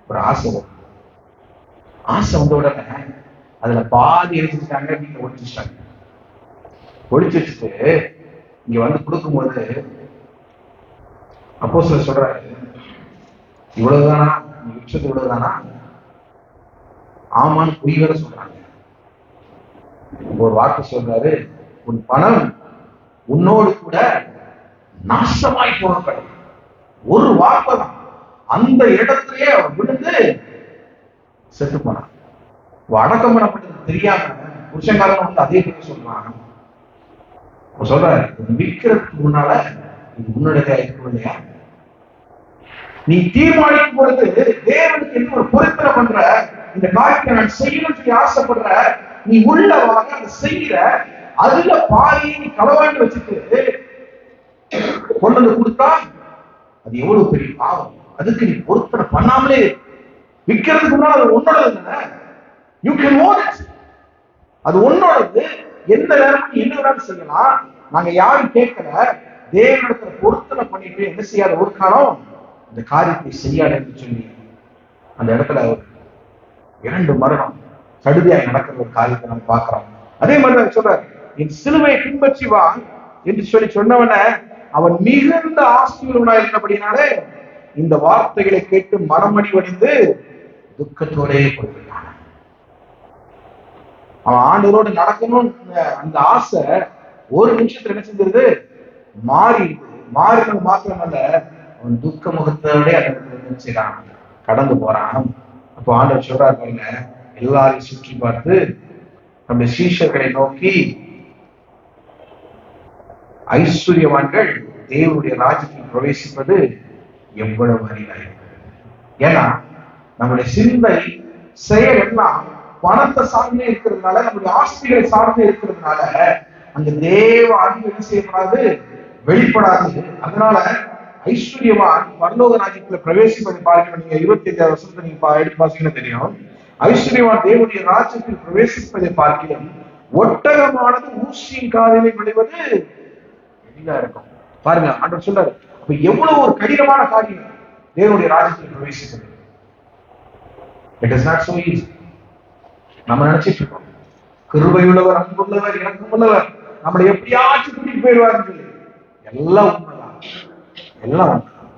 ஒரு ஆசை வரும். ஆசை வந்த உடனே அதுல பாதி எழுதிட்டாங்க, வீட்டுல ஒழிச்சுட்டாங்க. ஒழிச்சு வச்சுட்டு இங்க வந்து கொடுக்கும்போது அப்போஸ்தலர் சொல்றாரு, இவ்வளவுதானா நீ விற்றது, இவ்வளவுதானா? ஆமான்னு பொய் வேற சொல்றாங்க. ஒரு வாக்கு சொல்றாரு, உன் பணம் உன்னோடு கூட நாசமாய் போக. ஒரு வார்த்தை தான், அந்த இடத்திலேயே விழுந்து செத்து போனான். அடக்கம் பண்ணப்பட்டது தெரியாம புருஷங்காரன் வந்து அதே பேர் சொல்றாங்க. சொல்றாரு, விற்கிறதுக்கு முன்னால இது உன்னுடைய இருக்கும் இல்லையா? நீ தீர்மானிக்கும் பொழுது தேவனுக்கு என்ன ஒரு பொருத்தனை பண்ற, இந்த காரியத்தை நான் செய்யணும்னு சொல்லி ஆசைப்படுற, நீ உள்ளவாக அதை செய்யற, அதுல பாதியை நீ களவாண்டு வச்சுட்டு கொண்டு வந்து கொடுத்தா அது எவ்வளவு பெரிய பாவம். அதுக்கு நீ பொருத்தனை பண்ணாமலே விற்கிறதுக்கு முன்னால அது உன்னோடது தானே. You can own it. அது உன்னோடது. எந்த நேரமும் என்ன வேணாலும் செய்யலாம். நாங்க யாரும் கேட்கல. தேவனிடத்துல பொருத்தனை பண்ணிட்டு என்ன செய்யாத ஒரு காலம் இந்த காரியத்தை செய்யாத என்று சொல்லி அந்த இடத்துல இரண்டு மரணம் சடுதியாய் நடக்கிற ஒரு காரியத்தை நம்ம பார்க்கிறோம். அதே மாதிரி சொல்றாரு, என் சிலுவையை பின்பற்றி வா என்று சொல்லி சொன்னவன அவன் மிகுந்த ஆஸ்தியுள்ளவனா இருந்தபடினாலே இந்த வார்த்தைகளை கேட்டு மனமடி வடிந்து துக்கத்தோடே போய்விட்டான். அவன் ஆண்டவரோடு நடக்கணும் அந்த ஆசை ஒரு நிமிஷத்துல என்ன செஞ்சிருது, மாறினது மாத்திரமல்ல, அவன் துக்க முகத்தோட அந்த செய்யறான், கடந்து போறான். அப்போ ஆண்டவர் சொல்றாரு பாருங்க, எல்லாரையும் சுற்றி பார்த்து நம்முடைய சீஷர்களை நோக்கி, ஐஸ்வர்யவான்கள் தேவனுடைய ராஜ்யத்தில் பிரவேசிப்பது எவ்வளவு அரிதாக. ஏன்னா நம்முடைய சிந்தை செயல் எல்லாம் பணத்தை சார்ந்தே இருக்கிறதுனால, நம்முடைய ஆஸ்திகளை சார்ந்தே இருக்கிறதுனால அந்த தேவ அறிவு என்ன செய்யப்படாது, வெளிப்படாது. அதனால ஐஸ்வர்யவான் பரலோக ராஜ்யத்துல பிரவேசிப்பதை பார்க்க, நீங்க 25ஆவது வருஷத்தை நீங்க எடுத்து பாத்தீங்கன்னா தெரியும். ஐஸ்வர்யவான் தேவனுடைய ராஜ்யத்தில் பிரவேசிப்பதை பார்க்கிறோம், ஒட்டகமானது ஊசியின் காதிலே விளைவது எளிதா இருக்கும். பாருங்க, ஆண்டவர் சொல்றாரு, அப்ப எவ்வளவு ஒரு கடினமான காரியம் தேவனுடைய ராஜ்யத்தில் பிரவேசிப்பது. It is not so easy. நம்ம நினைச்சிட்டு இருக்கோம், கிருபையுள்ளவர், அன்புள்ளவர், இறக்கமுள்ளவர், நம்மளை எப்படியாச்சும் கூட்டிட்டு போயிடுவாருன்னு சொல்லி. எல்லாம் உண்மைதான், எல்லாம் உண்மைதான்.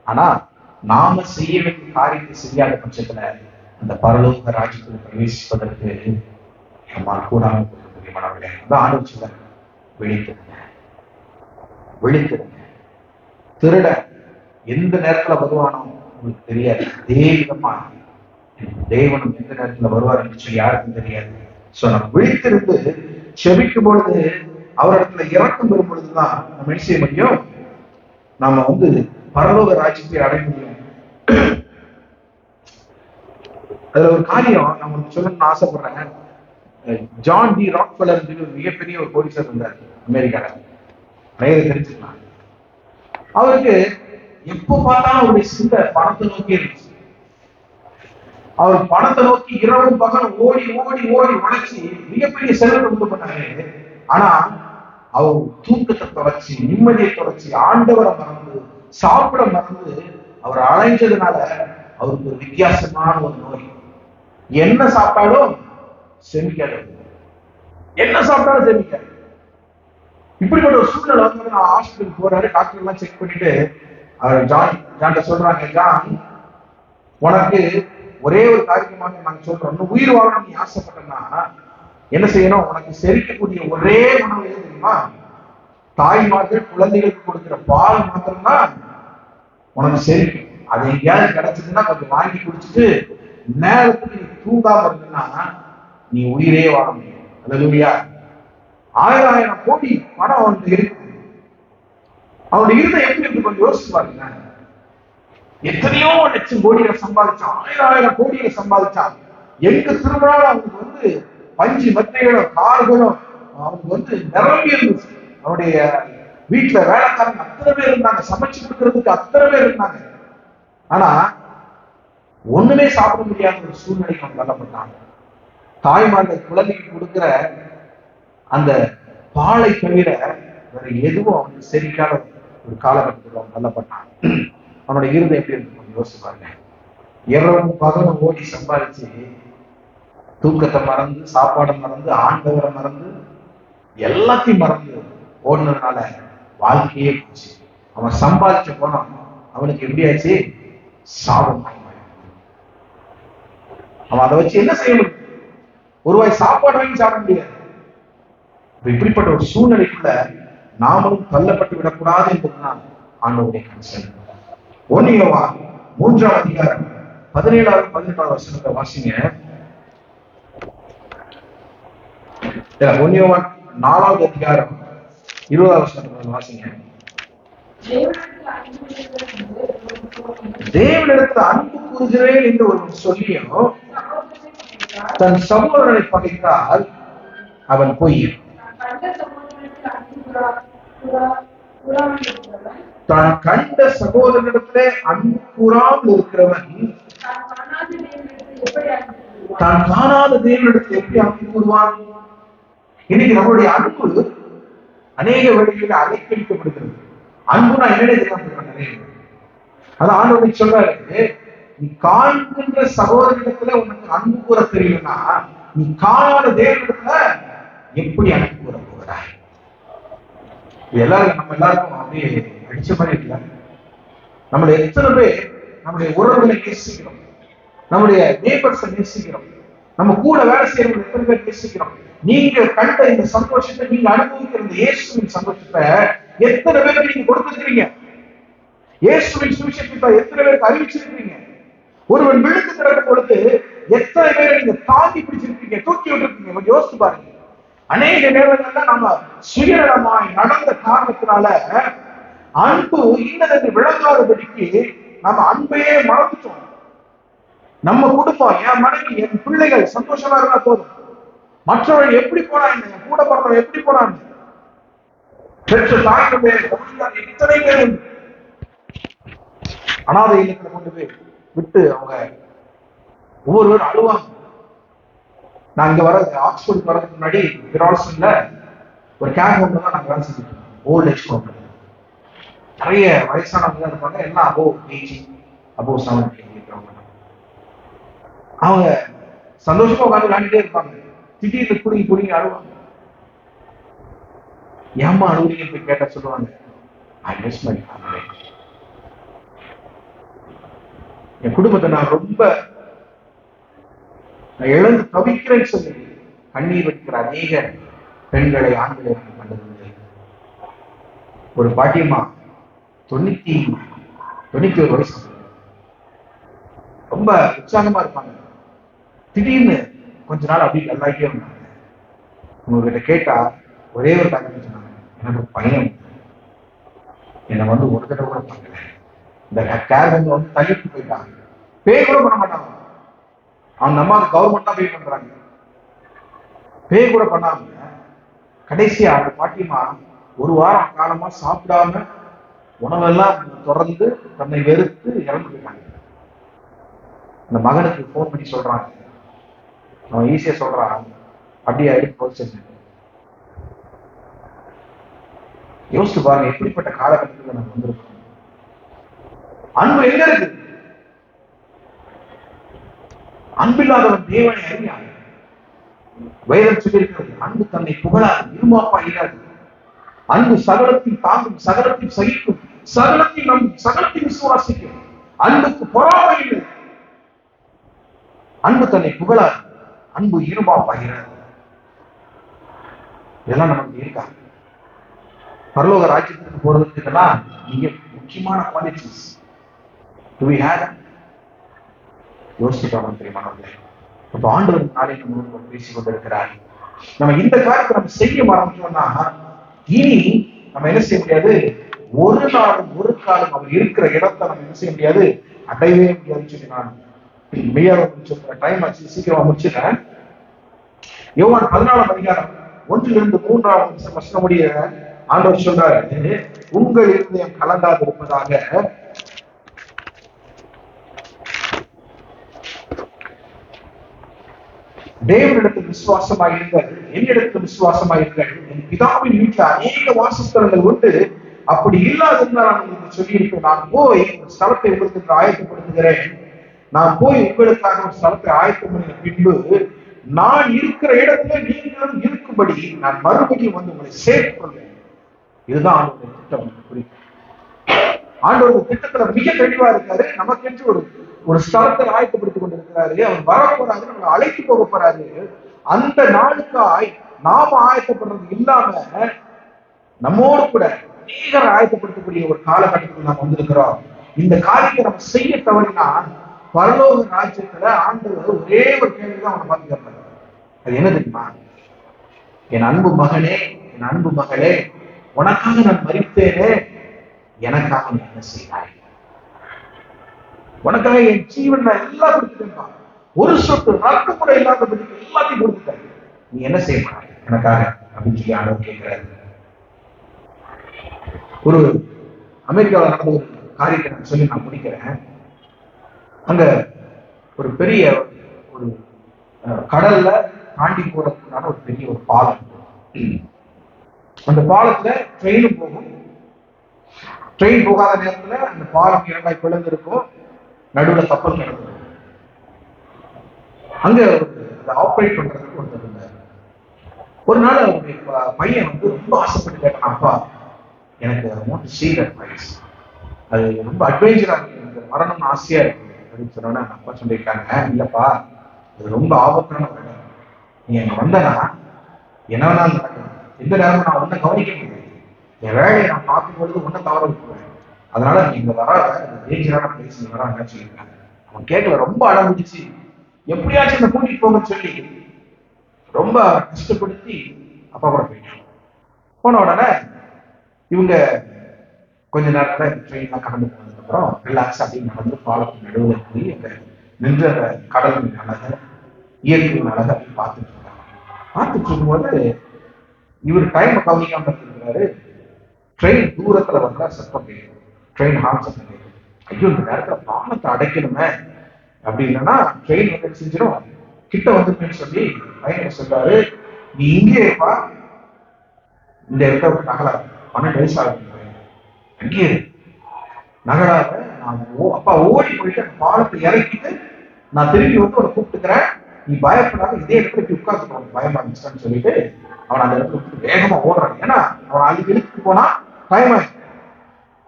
ஆனா நாம செய்ய வேண்டிய காரியத்தை செய்யாத பட்சத்துல அந்த பரலோக ராஜ்யத்தில் பிரவேசிப்பதற்கு நம்மால் கூடாமல் மனவில்லை. அதான் ஆண்டவர் சொல்றார், விழித்திருங்க, விழித்திருங்க. திருட எந்த நேரத்துல வருவானோ உங்களுக்கு தெரியாது. அதே விதமா தேவனும் எந்த நேரத்துல வருவார் என்று சொல்லி யாருக்கும் தெரியாது. சோ நம்ம விழித்திருந்து செபிக்கும் பொழுது, அவரிடத்துல இறக்கம் பெறும் பொழுதுதான் நம்ம என்ன செய்ய முடியும், நாம பரலோக ராஜ்யத்தை அடைய முடியும். அதுல ஒரு காரியம் நான் உங்களுக்கு சொல்லணும்னு ஆசைப்படுறேன். ஜான் டி ராக்ஃபெல்லர் மிகப்பெரிய ஒரு கோடீஸ்வரர் இருந்தார் அமெரிக்கால, நிறைய தெரிஞ்சுக்கலாம். அவருக்கு எப்ப பார்த்தாலும் அவருடைய சிந்தை பணத்தை நோக்கி இருந்துச்சு. அவர் பணத்தை நோக்கி இரவும் பகலும் ஓடி ஓடி ஓடி உழைச்சி மிகப்பெரிய செல்வத்தை உண்டு பண்ணாரு. ஆனா அவர் தூக்கத்தை தொலைச்சி, நிம்மதியை தொலைச்சி, ஆண்டவரை மறந்து, சாப்பிட மறந்து அவர் அலைஞ்சதுனால அவருக்கு ஒரு வித்தியாசமான ஒரு நோய். என்ன சாப்பிட்டாலும் செமிக்காது, என்ன சாப்பிட்டாலும் செமிக்காது. இப்படிப்பட்ட ஒரு சூழ்நிலை நான் ஹாஸ்பிட்டல் போறாரு. டாக்டர் எல்லாம் செக் பண்ணிட்டு அவர் ஜான் சொல்றாங்க, ஜான் உனக்கு ஒரே ஒரு காரியமாக நாங்க சொல்றோம், உயிர் வாழணும் நீ ஆசைப்பட்டனா என்ன செய்யணும்? உனக்கு செரிக்கக்கூடிய ஒரே உணவு எது தெரியுமா? தாய்மார்கள் குழந்தைகளுக்கு கொடுக்கிற பால் மாத்திரம்தான் உனக்கு செரிக்கும். அது எங்கேயாவது கிடைச்சதுன்னா கொஞ்சம் வாங்கி குடிச்சிட்டு நேரத்துக்கு நீ தூங்காம இருந்தனா நீ உயிரே வாழ முடியும். அல்லேலூயா. 1000 கோடி பணம் அவனுக்கு இருக்கு. அவனுடைய இருதயம் எப்படி இருக்கு கொஞ்சம் யோசிச்சு பாருங்க. எத்தனையோ லட்சம் கோடிகளை சம்பாதிச்சான், 1000 கோடிகளை சம்பாதிச்சான். எங்க திருமணம் அவனுக்கு பஞ்சு மெத்தைகளும் கார்களும் அவனுக்கு நிரம்பி இருந்துச்சு. அவனுடைய வீட்டுல வேலைக்காரங்க அத்தனை பேர் இருந்தாங்க, சமைச்சு கொடுக்கறதுக்கு அத்தனை பேர் இருந்தாங்க. ஆனா ஒண்ணுமே சாப்பிட முடியாத ஒரு சூழ்நிலைக்கு அவன் தள்ளப்பட்டான். தாய்மார்கள் குழந்தைக்கு கொடுக்கிற அந்த பாலை தவிர வேற எதுவும் அவனுக்கு செரிக்காத ஒரு காலகட்டத்தில் அவன் தள்ளப்பட்டான். அவனுடைய இருதயம் எப்படி இருக்கு யோசிச்சு பாருங்க. இரவும் பகலும் ஓடி சம்பாதிச்சு தூக்கத்தை மறந்து, சாப்பாடை மறந்து, ஆண்டவரை மறந்து, எல்லாத்தையும் மறந்து ஓடுனதுனால வாழ்க்கையே போச்சு. அவன் சம்பாதிச்ச போனான், அவனுக்கு எப்படி ஆச்சு? சாபம். அவன் அதை வச்சு என்ன செய்ய முடியும்? ஒரு வாய் சாப்பாடு வாங்கி சாப்பிட முடியாது. இப்படிப்பட்ட ஒரு சூழ்நிலைக்குள்ள நாமளும் தள்ளப்பட்டு விடக்கூடாது என்பதுதான் ஆண்டவருடைய கன்சர்ன். 1 யோவான் 3ஆம் அதிகாரம் 17ஆவது 18ஆவது வசனத்தை வாசிங்க. 1 யோவான் 4ஆவது அதிகாரம் 20ஆவது வசனத்தை வாசிங்க. தேவனிடத்தில் அன்பு கூறுகிறேன் என்று ஒரு சொல்லியும் தன் சகோதரனை பகைத்தால் அவன் பொய். தான் கண்ட சகோதரனிடத்திலே அன்பு கூறாமல் இருக்கிறவன் தான் காணாத தேவனிடத்தில் எப்படி அன்பு கூறுவான்? இன்னைக்கு நம்மளுடைய அன்பு அநேக வேளைகளில் அலைக்கழிக்கப்படுகிறது. அன்புனா என்னன்னு தெரியாம அதான் ஆண்டவர் சொல்றாரு, நீ காண்கின்ற சகோதரனிடத்துல உனக்கு அன்பு கூற தெரியலன்னா நீ காணாத தேவனிடத்துல எப்படி அன்பு கூற போகிறாய்? எல்லாரும் நம்ம எல்லாருக்கும் அப்படியே அடிச்ச மாதிரி இல்லை. நம்மளை எத்தனை பேர் நம்முடைய உறவுகளை நேசிக்கிறோம், நம்முடைய நேபர்ஸை நேசிக்கிறோம், நம்ம கூட வேலை செய்யறவங்க எத்தனை பேர் நேசிக்கிறோம்? நீங்க கண்ட இந்த சந்தோஷத்தை, நீங்க அனுபவிக்கிற இந்த இயேசுவின் சந்தோஷத்தை எத்தனை பேருக்கு நீங்க கொடுத்திருக்கிறீங்க? இயேசுவின் சுவிசேஷத்தை எத்தனை பேருக்கு அறிவிச்சிருக்கீங்க? ஒருவன் விழுந்து கிடக்கும் பொழுது எத்தனை பேரை நீங்க தாண்டி பிடிச்சிருக்கீங்க, தூக்கி விட்டுருக்கீங்க? கொஞ்சம் யோசிச்சு பாருங்க. அநேக நேரங்கள்ல நம்ம சுயநலமாய் நடந்த காரணத்தினால அன்பு இன்னதற்கு விளங்காதபடிக்கு நம்ம அன்பையே மறந்துட்டோம். நம்ம குடும்பம், என் மனைவி, என் பிள்ளைகள் சந்தோஷமா இருந்தா போதும், மற்றவர்கள் எப்படி போனாங்க, என் கூட பிறந்தவங்க எப்படி போனாங்க, பெற்ற தாய்களுடைய எத்தனை பேர் அனாதை இல்லத்துல கொண்டு போய் விட்டு அவங்க ஒவ்வொருவரும் அழுவாங்க. நான் இங்க வர ஆக்ஸ்போர்ட் வரதுக்கு முன்னாடி பிரான்ஸ்ல ஒரு கேம்ப் ஹோம்ல தான் நாங்க வேலை செஞ்சுட்டு இருக்கோம். ஓல்ட் ஏஜ் ஹோம்ல நிறைய வயசானவங்க தான் இருப்பாங்க, எல்லாம் அபோவ் 80 அபோவ் 70 இருக்கிறவங்க. அவங்க சந்தோஷமா உட்காந்து விளையாண்டுட்டே இருப்பாங்க. திடீர்னு புடுங்கி அழுவாங்க. ஏம்மா அழுவுறீங்கன்னு போய் கேட்டா சொல்லுவாங்க, ஐ மிஸ் மை ஃபேமிலி. என் குடும்பத்தை நான் ரொம்ப இழந்து தவிக்கிறேன்னு சொல்லி கண்ணீர் வைக்கிற அநேக பெண்களை, ஆண்களை கண்டது. ஒரு பாட்டியம்மா 91 வயசு, ரொம்ப உற்சாகமா இருப்பாங்க. திடீர்னு கொஞ்ச நாள் அப்படி நல்லாக்கே வந்தாங்க. உங்ககிட்ட கேட்டா ஒரே ஒரு தகவல் சொன்னாங்க, எனக்கு பையன் என்னை ஒரு தடவை கூட பார்க்கல, இந்த கேர் தள்ளிட்டு போயிட்டாங்க, பே கூட பண்ண மாட்டாங்க. அவங்க அம்மா கவர்மெண்ட் தான் பே பண்றாங்க, பே கூட பண்ணாம கடைசியா அந்த பாட்டியம்மா ஒரு வாரம் காலமா சாப்பிடாம உணவெல்லாம் தொடர்ந்து தன்னை வெறுத்து இறந்து போயிட்டாங்க. அந்த மகனுக்கு போன் பண்ணி சொல்றாங்க, அவன் ஈஸியா சொல்றான், அப்படியே எடுத்து போச்சு. யோசிச்சு பாருங்க, எப்படிப்பட்ட காலகட்டத்தில் நம்ம வந்திருக்கோம். அன்பு எங்க இருக்கு? அன்பில்லாதவன் தேவனை அறியான். வேதம் சொல்லியிருக்கிறது, அன்பு தன்னை புகழாது, இருமாப்பா இராது. அன்பு சகலத்தையும் தாங்கும், சகலத்தையும் சகிக்கும், சகலத்தையும் நம்பும், சகலத்தையும் விசுவாசிக்கும். அன்புக்கு பொறாமை இல்லை. அன்பு தன்னை புகழாது, அன்பு இருமாப்பா இராது. இதெல்லாம் நமக்கு இருக்கா? பரலோக ராஜ்யத்துக்கு போறதுக்கெல்லாம் மிக முக்கியமான குவாலிட்டிஸ் யோசிச்சுட்டோம் தெரியுமானவர்களே. அப்ப ஆண்டவர் நாளை நம்ம பேசிக் கொண்டிருக்கிறார். நம்ம இந்த காரியத்தை நம்ம செய்ய ஆரம்பிச்சோம்னா இனி நம்ம என்ன செய்ய முடியாது, ஒரு நாளும் ஒரு காலம் அவர் இருக்கிற இடத்தை நம்ம என்ன செய்ய முடியாது, அடையவே முடியாதுன்னு சொல்லி நான் மெய்யாக டைம் ஆச்சு, சீக்கிரமா முடிச்சுட்டேன். யோவான் 14ஆம் அதிகாரம் 1-3 வசனம் முடிய ஆண்டவர் சொல்றாரு, உங்கள் இருதயம் கலங்காது இருப்பதாக, தேவனிடத்தில் விசுவாசமாயிருங்கள், என்னிடத்தில் விசுவாசமாயிருங்கள், என் பிதாவின் வீட்டில் அநேக வாசஸ்தலங்கள் உண்டு, அப்படி இல்லாதிருந்தால் நான் உங்களுக்கு சொல்லியிருப்பேன். நான் போய் ஒரு ஸ்தலத்தை உங்களுக்கு ஆயத்தப்படுத்துகிறேன். நான் போய் உங்களுக்காக ஒரு ஸ்தலத்தை ஆயத்தம் பண்ணின பின்பு நான் இருக்கிற இடத்துல நீங்களும் இருக்கும்படி நான் மறுபடியும் வந்து உங்களை சேர்த்துக் கொள்வேன். இதுதான் ஆண்டோட திட்டம். ஆண்டோட திட்டத்துல மிக தெளிவா இருக்காரு. நமக்கென்று ஒரு ஸ்தலத்தை ஆயத்தப்படுத்திக் கொண்டிருக்கிறாரு. அவர் வரப்போறாரு, நம்மளை அழைத்து போக போறாரு. அந்த நாளுக்காய் நாம ஆயத்தப்படுறது இல்லாம நம்மோடு கூட அநேகரை ஆயத்தப்படுத்தக்கூடிய ஒரு காலகட்டத்தில் நாம் வந்திருக்கிறோம். இந்த காரியத்தை நம்ம செய்ய தவறினா பரலோக ராஜ்யத்துல ஆண்டவர் ஒரே ஒரு கேள்விதான் அவனை பார்த்து கேட்பாரு. அது என்ன தெரியுமா? என் அன்பு மகனே, என் அன்பு மகளே, உனக்காக நான் மரித்தேனே, எனக்காக நீ என்ன செய்தாய்? உனக்காக என் ஜீவன் நான் எல்லாம் கொடுத்துட்டேன், ஒரு சொட்டு ரத்தம் கூட இல்லாதபடி எல்லாத்தையும் கொடுத்துட்டேன், நீ என்ன செய்ய மாட்டாய் எனக்காக அப்படின்னு சொல்லி ஆண்டவர் கேட்கிறாரு. ஒரு அமெரிக்காவில் நடந்த ஒரு காரியத்தை நான் சொல்லி நான் முடிக்கிறேன். அங்க ஒரு பெரிய ஒரு கடல்ல தாண்டி போறதுக்கான ஒரு பெரிய ஒரு பாலம். அந்த பாலத்துல ட்ரெயினும் போகும். ட்ரெயின் போகாத நேரத்துல அந்த பாலம் இரண்டாய் பிளந்து இருக்கும். நடுவில் கப்பல் கிடக்கும். அங்க அதை ஆப்ரேட் பண்றதுக்கு ஒருத்தர் இருந்தார். ஒரு நாள் அவருடைய பையன் வந்து ரொம்ப ஆசைப்பட்டு கேட்டான், அப்பா எனக்கு அது ரொம்ப அட்வென்ச்சரா இருக்கு, எனக்கு மரணம்னு ஆசையா இருக்கு அப்படின்னு சொன்னோன்னா அப்பா சொல்லியிருக்காங்க, இல்லப்பா அது ரொம்ப ஆபத்தான வேலை, நீ அங்க வந்தனா என்ன வேணாலும் நடக்கும், எந்த நேரமும் நான் ஒன்னும் கவனிக்க முடியாது, என் வேலையை நான் பார்க்கும் பொழுது ஒன்னும் தவற விட்டுருவேன், அதனால நீ இங்க வர டேஞ்சரான பிளேஸ் நீ வர சொல்லியிருக்காங்க. அவன் கேட்கல, ரொம்ப அடம்பிடிச்சு எப்படியாச்சும் இந்த கூட்டிட்டு போங்கன்னு சொல்லி ரொம்ப கஷ்டப்படுத்தி அப்பா கூட போயிட்டான். போன உடனே இவங்க கொஞ்ச நேரத்துல ட்ரெயின்லாம் கடந்து போனதுக்கு அப்புறம் ரிலாக்ஸ் அப்படின்னு நடந்து பாலத்தின் நடுவில் போய் அங்க நின்ற கடலின் அழக, இயற்கையின் அழக அப்படின்னு பார்த்துட்டு இருக்காங்க. பார்த்துட்டு இருக்கும்போது இவர் டைம் கவனிக்காம இருக்கிறாரு. ட்ரெயின் தூரத்துல வந்தா சத்தம் கேட்கும், ட்ரெயின் ஹார்ன் சத்தம் கேட்கும். ஐயோ இந்த நேரத்துல பாலத்தை அடைக்கணுமே, அப்படி இல்லைன்னா ட்ரெயின் வந்து செஞ்சிடும், கிட்ட வந்துருமேன்னு சொல்லி பையன் சொல்றாரு, நீ இங்கே இருப்பா, இந்த இடத்த விட்டு நகலாது, 12 வயசு ஆகுது, அங்கேயே நகலாத, நான் அப்பா ஓடி போயிட்டு அந்த பாலத்தை இறக்கிட்டு நான் திரும்பி வந்து அவனை கூப்பிட்டுக்கிறேன், நீ பயப்படாத இதே இடத்துல இப்படி உட்காந்துக்கணும், பயமா இருந்துச்சான்னு சொல்லிட்டு அவன் அந்த இடத்துல விட்டு வேகமா ஓடுறான். ஏன்னா அவன் அழுது இழுத்துட்டு போனா டைம் ஆயிடுச்சு.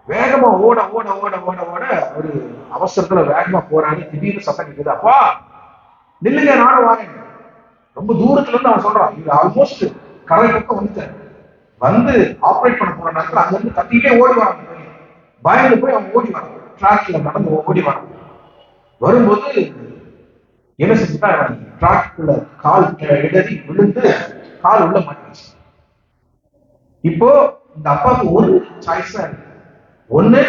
வேகமா ஓட ஓட ஓட ஓட ஓட ஒரு அவசரத்துல வேகமா போறாங்க. திடீர்னு சத்தம் கேக்குது, அப்பா நில்லுங்க நானும் வாங்க. ரொம்ப தூரத்துல இருந்து அவன் சொல்றான், இது ஆல்மோஸ்ட் கரை பக்கம் வந்துட்டேன், வந்து ஆப்ரேட் பண்ண போற நேரத்துல அங்க இருந்து கத்திக்கிட்டே ஓடி வராங்க. பயந்து போய் அவன் ஓடி வரான், டிராக்ல நடந்து ஓடி வரான். வரும்போது என்ன செஞ்சுட்டா, டிராக்குள்ள கால் இடறி விழுந்து கால் உள்ள மாட்டிச்சு. இப்போ இந்த அப்பாவுக்கு ஒரு சாய்ஸா இருக்கு, ஒண்ணு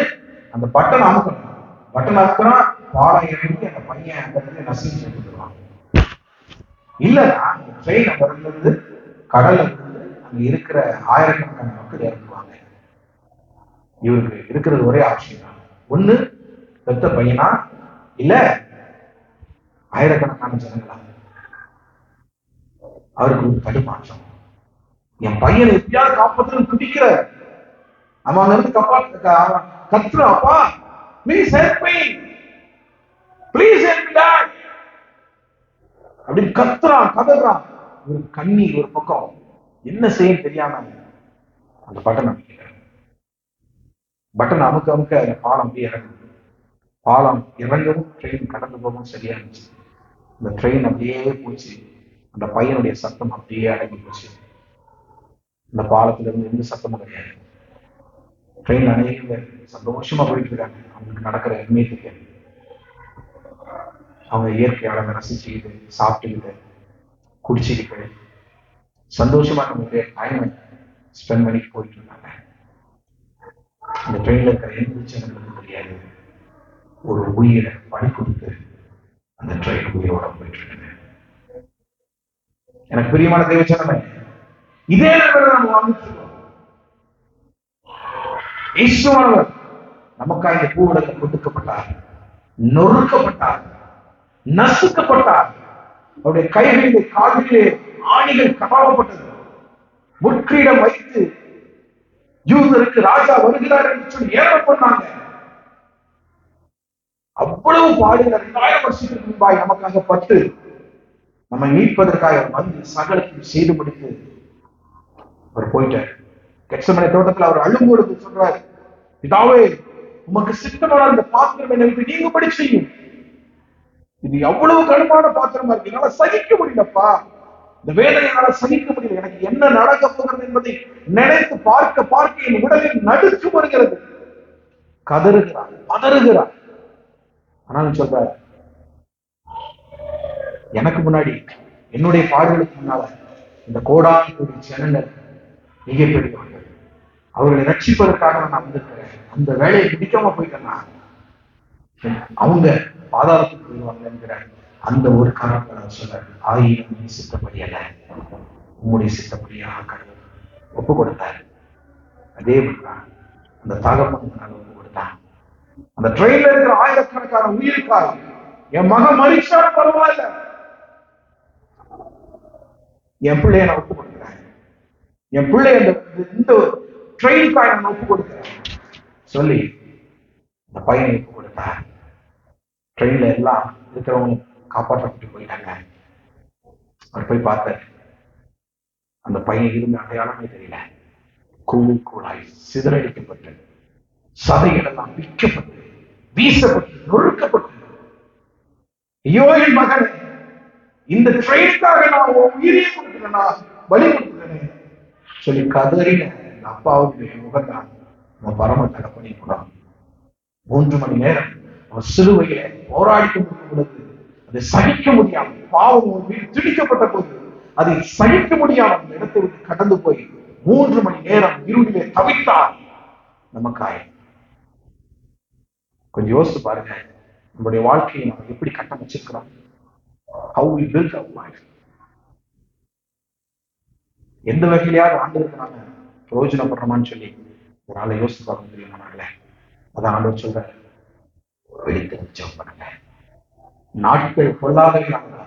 அந்த பட்டன் அமுக்கணும், பட்டன் அமுக்கினா பாலம் இறங்கி அந்த பையன் அந்த இடத்துல நசுங்கி எடுத்துக்கலாம், இல்லைன்னா அந்த ட்ரெயின் அந்த இடத்துல இருந்து கடல்ல இருந்து அங்க இருக்கிற ஆயிரக்கணக்கான மக்கள் இறங்குவாங்க. இவருக்கு இருக்கிறது ஒரே ஆப்ஷன் தான், ஒண்ணு பெத்த பையனா இல்ல ஆயிரக்கணக்கான ஜனங்களா. அவருக்கு ஒரு தடுமாற்றம், என் பையனை எப்படியாவது காப்பாற்றணும் துடிக்கிற, அவன் இருந்து கத்துற, அப்பா please help me, please help me dot அப்படின்னு கத்துறான், கதறான். ஒரு கண்ணீர் ஒரு பக்கம், என்ன செய்ய தெரியாம அந்த பட்டன் அமைக்கிறார். பட்டன் அமுக்க அமுக்க அந்த பாலம் அப்படியே இறங்குது. பாலம் இறங்கவும் ட்ரெயின் கடந்து போகவும் சரியா இருந்துச்சு. இந்த ட்ரெயின் அப்படியே போச்சு, அந்த பையனுடைய சத்தம் அப்படியே அடங்கி போச்சு. இந்த பாலத்துல இருந்து எந்த சத்தமும் கிடையாது. ட்ரெயின் அநேக பேர் சந்தோஷமா போயிட்டு இருக்காங்க. அவங்களுக்கு நடக்கிற எதுவுமே தெரியாது. அவங்க இயற்கையாளர் ரசிச்சுக்கிட்டு சாப்பிட்டுக்கிட்டு குடிச்சுக்கிட்டு சந்தோஷமா நம்மளுடைய டைமை ஸ்பெண்ட் பண்ணி போயிட்டு இருந்தாங்க. அந்த ட்ரெயின்ல இருக்கிற எந்த விஷயங்களுக்கு தெரியாது. ஒரு உயிரை பறி கொடுத்து அந்த ட்ரெயின் உயிரோட போயிட்டு இருக்காங்க. எனக்கு பிரியமான தேவச்சனமே, இதே நம்ம வாழ்ந்துட்டு இருக்கோம். ஈஸ்வரவர் நமக்காக இந்த பூவுலகில் கொடுக்கப்பட்டார், நொறுக்கப்பட்டார், நசுக்கப்பட்டார். அவருடைய கைகளிலே காலிலே ஆணிகள் கட்டாவப்பட்டது. முற்கிடம் வைத்து யூதருக்கு ராஜா வருகிறார் என்று சொல்லி ஏற பண்ணாங்க. அவ்வளவு பாடுகிற 2000 வருஷத்துக்கு முன்பாய் நமக்காக பட்டு நம்மை மீட்பதற்காக வந்து சகலத்தையும் செய்து முடித்து அவர் போயிட்டார். கெத்செமனே தோட்டத்தில் அவர் அழும்பொழுது சொல்றார், பிதாவே உமக்கு சித்தமான இந்த பாத்திரம் என்னை விட்டு நீங்கும்படி செய்யும். இது எவ்வளவு கடுமையான பாத்திரமா இருக்கு, என்னால சகிக்க முடியலப்பா. இந்த வேதனையால சகிக்க முடியல. எனக்கு என்ன நடக்க போகிறது என்பதை நினைத்து பார்க்க பார்க்க என் உடலில் நடுக்கு வருகிறது. கதறுகிறார், பதறுகிறார். ஆனாலும் சொல்றார், எனக்கு முன்னாடி என்னுடைய பாடுகளுக்கு முன்னால இந்த கோடான கோடி ஜனங்கள் மிகப்பெரியவர்கள், அவர்களை ரட்சிப்பதற்காக நான் வந்திருக்கிறேன். அந்த வேலையை பிடிக்காம போயிட்டேன்னா அவங்க பாதாளத்துக்கு போயிடுவாங்க என்கிற அந்த ஒரு காரணத்தை சொல்றாரு. ஆயிரம் சித்தப்படி அல்ல, உம்முடைய சித்தப்படியாக கடவுள் ஒப்பு கொடுத்தார். அதே மாதிரிதான் அந்த தகப்பன் ஒப்பு கொடுத்தான். அந்த ட்ரெயின்ல இருக்கிற ஆயிரக்கணக்கான உயிருக்காக என் மகன் மரிச்சாலும் பரவாயில்ல, என் பிள்ளைய நான் ஒப்பு கொடுக்கிறேன், என் பிள்ளை இந்த ட்ரெயினுக்காக நான் ஒப்பு கொடுக்கிறேன் சொல்லி அந்த பையனை ஒப்பு கொடுத்தார். ட்ரெயின்ல எல்லாம் இருக்கிறவங்க காப்பாற்றப்பட்டு போயிட்டாங்க. அவர் போய் பார்த்தார். அந்த பையன் இருந்த அடையாளமே தெரியல. கூழாய் சிதறடிக்கப்பட்டு சதைகள் எல்லாம் விற்கப்பட்டு வீசப்பட்டு நொறுக்கப்பட்டு, ஐயோ என் மகன், இந்த ட்ரெயினுக்காக நான் உயிரியை கொடுக்கிறேனா, பலி கொடுக்கிறேனே சொல்லி கதறின அப்பாவுடைய முகத்தான் நம்ம பரம தகப்பனை கூட 3 மணி நேரம் அவர் சிலுவையில போராடி கொண்டிருக்கும் பொழுது அதை சகிக்க முடியாமல், பாவம் வீடு திணிக்கப்பட்ட போது அதை சகிக்க முடியாமல் அந்த இடத்தை விட்டு கடந்து போய் 3 மணி நேரம் இருளிலே தவித்தார் நமக்காக. கொஞ்சம் யோசித்து பாருங்க, நம்முடைய வாழ்க்கையை நம்ம எப்படி கட்டமைச்சிருக்கிறோம். How we build our life. எந்த வகையிலாவது ஆண்டவருக்கு நாம பிரயோஜனப்படுறோமான்னு சொல்லி ஒரு நாளை யோசித்து பார்க்க முடியும். அதான் ஆண்டவர் சொல்றாரு, வெடித்து ஜெபம் பண்ணுங்க. நாட்கள் பொல்லாதவையாக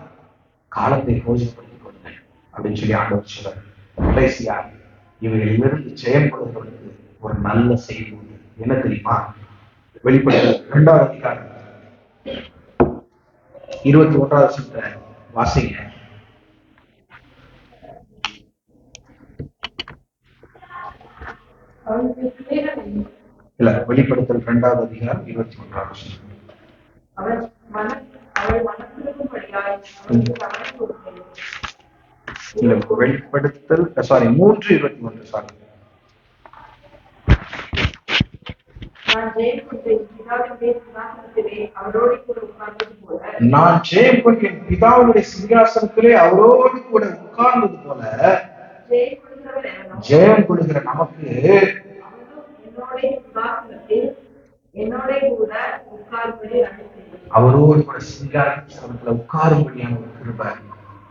காலத்தை பிரயோஜனப்படுத்திக் கொள்ளுங்கள் அப்படின்னு சொல்லி ஆண்டவர் சொல்றாரு. கடைசியா இவைகளிலிருந்து ஜெயம் கொள்வதற்கு ஒரு நல்ல செய்தி உண்டு. என்ன தெரியுமா? வெளிப்படுத்தல் 2ஆம் அதிகாரம் 21ஆவது வசனத்தை வாசிங்க. இல்ல, வெளிப்படுத்தல் 2ஆவது அதிகாரம் 21ஆவது வசனம். இல்ல, வெளிப்படுத்தல் 3:21. சாரி, நான் ஜெயம் கொண்டு என் பிதாவுடைய சிங்காசனத்திலே அவரோடு கூட உட்கார்ந்தது போல ஜெயம் கொடுக்கிற நமக்கு அவரோடு கூட சிங்காசனத்துல உட்காரும்படியான ஒரு கிருபை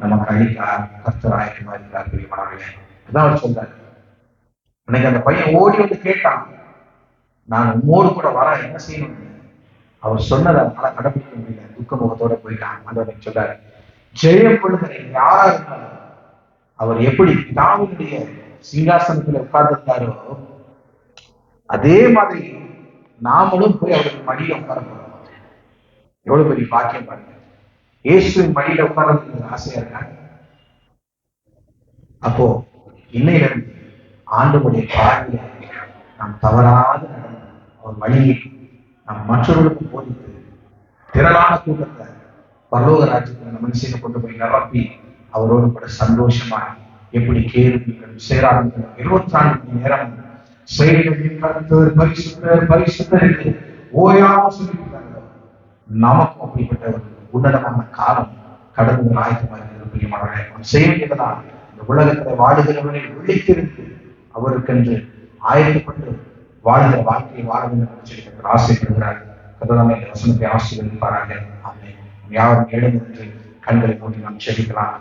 நமக்கு அளித்தார். கர்த்தர் ஆயத்தமா இருக்கிறார். பிரியமானவர்களே, அதான் அவர் சொல்றாரு. அன்னைக்கு அந்த பையன் ஓடி வந்து கேட்டான், நான் உம்மோடு கூட வர என்ன செய்யணும்? அவர் சொன்னதை அதனால கடைபிடிக்க முடியல, துக்க முகத்தோட போயிட்டான். ஆண்டவர் சொல்றாரு, ஜெயம் கொள்கிற யாரா இருந்தாலும் அவர் எப்படி பிதாவுடைய சிங்காசனத்துல உட்கார்ந்திருந்தாரோ அதே மாதிரி நாமளும் போய் அவருக்கு மடியில உட்காரணும். எவ்வளவு பெரிய பாக்கியம் பாருங்க. இயேசுவின் மடியில உட்கார்றதுக்கு ஆசையா இருக்காங்க. அப்போ இன்னையில இருந்து ஆண்டவருடைய பார்வையில நாம் தவறாது நடந்து அவர் வழியை நாம் மற்றவர்களுக்கு போதித்து திரளான கூட்டத்தை பரலோக ராஜ்யத்தில் நம்ம மனுஷனை கொண்டு போய் நிரப்பி அவரோடு கூட சந்தோஷமா எப்படி கேள்விகள் சேராங்கள் 24 மணி நேரம் செயல்களின் கருத்தர் பரிசுத்தர் பரிசுத்தர் என்று ஓயாம சொல்லியிருக்காங்க. நமக்கும் அப்படிப்பட்ட ஒரு உன்னதமான காலம் கடந்து ஆயத்தமாக பிரியமானவர்களே, செய்ய வேண்டியதுதான் இந்த உலகத்துல வாடுகிறவர்களை விழித்திருந்து அவருக்கென்று ஆயத்தப்பட்டு வாழ்கிற வாழ்க்கையை வாழ வேண்டும் என்று சொல்லி ஆசைப்படுகிறார். கர்த்தர் இந்த வசனத்தை ஆசீர்வதிப்பாராக. ஆமென். யாரும் எழுந்து கண்களை மூடி நாம் செபிக்கலாம்.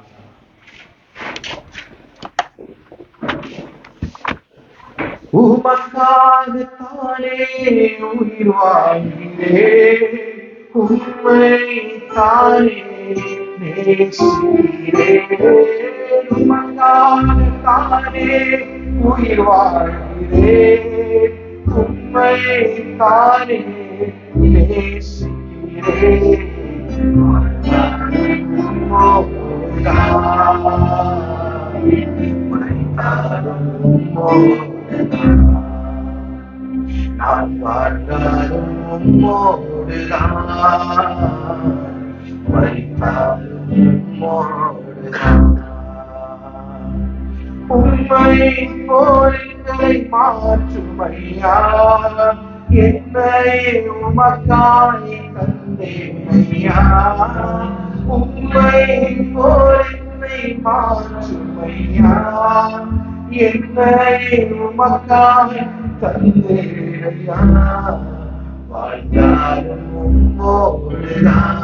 உமக்காகத்தானே உயிர் வாழ்கிறேன், உம்மை தானே நேசிக்கிறேன். உமக்காகத்தானே உயிர் வாழ்கிறேன், உம்மை தானே நேசிக்கிறேன். நான் வாழ்ந்தாலும் உம்மோடுதான், மரித்தாலும் உம்மோடுதான். உம்மை போலிகளை மாற்றும் ஐயா, என்னை உமக்காய் தந்தேன் ஐயா. உம்மை போலிகளை மாற்றும் ஐயா, என்னை உமக்காய் தந்தேன் ஐயா. வாழ்ந்தாலும் உம்மோடுதான்,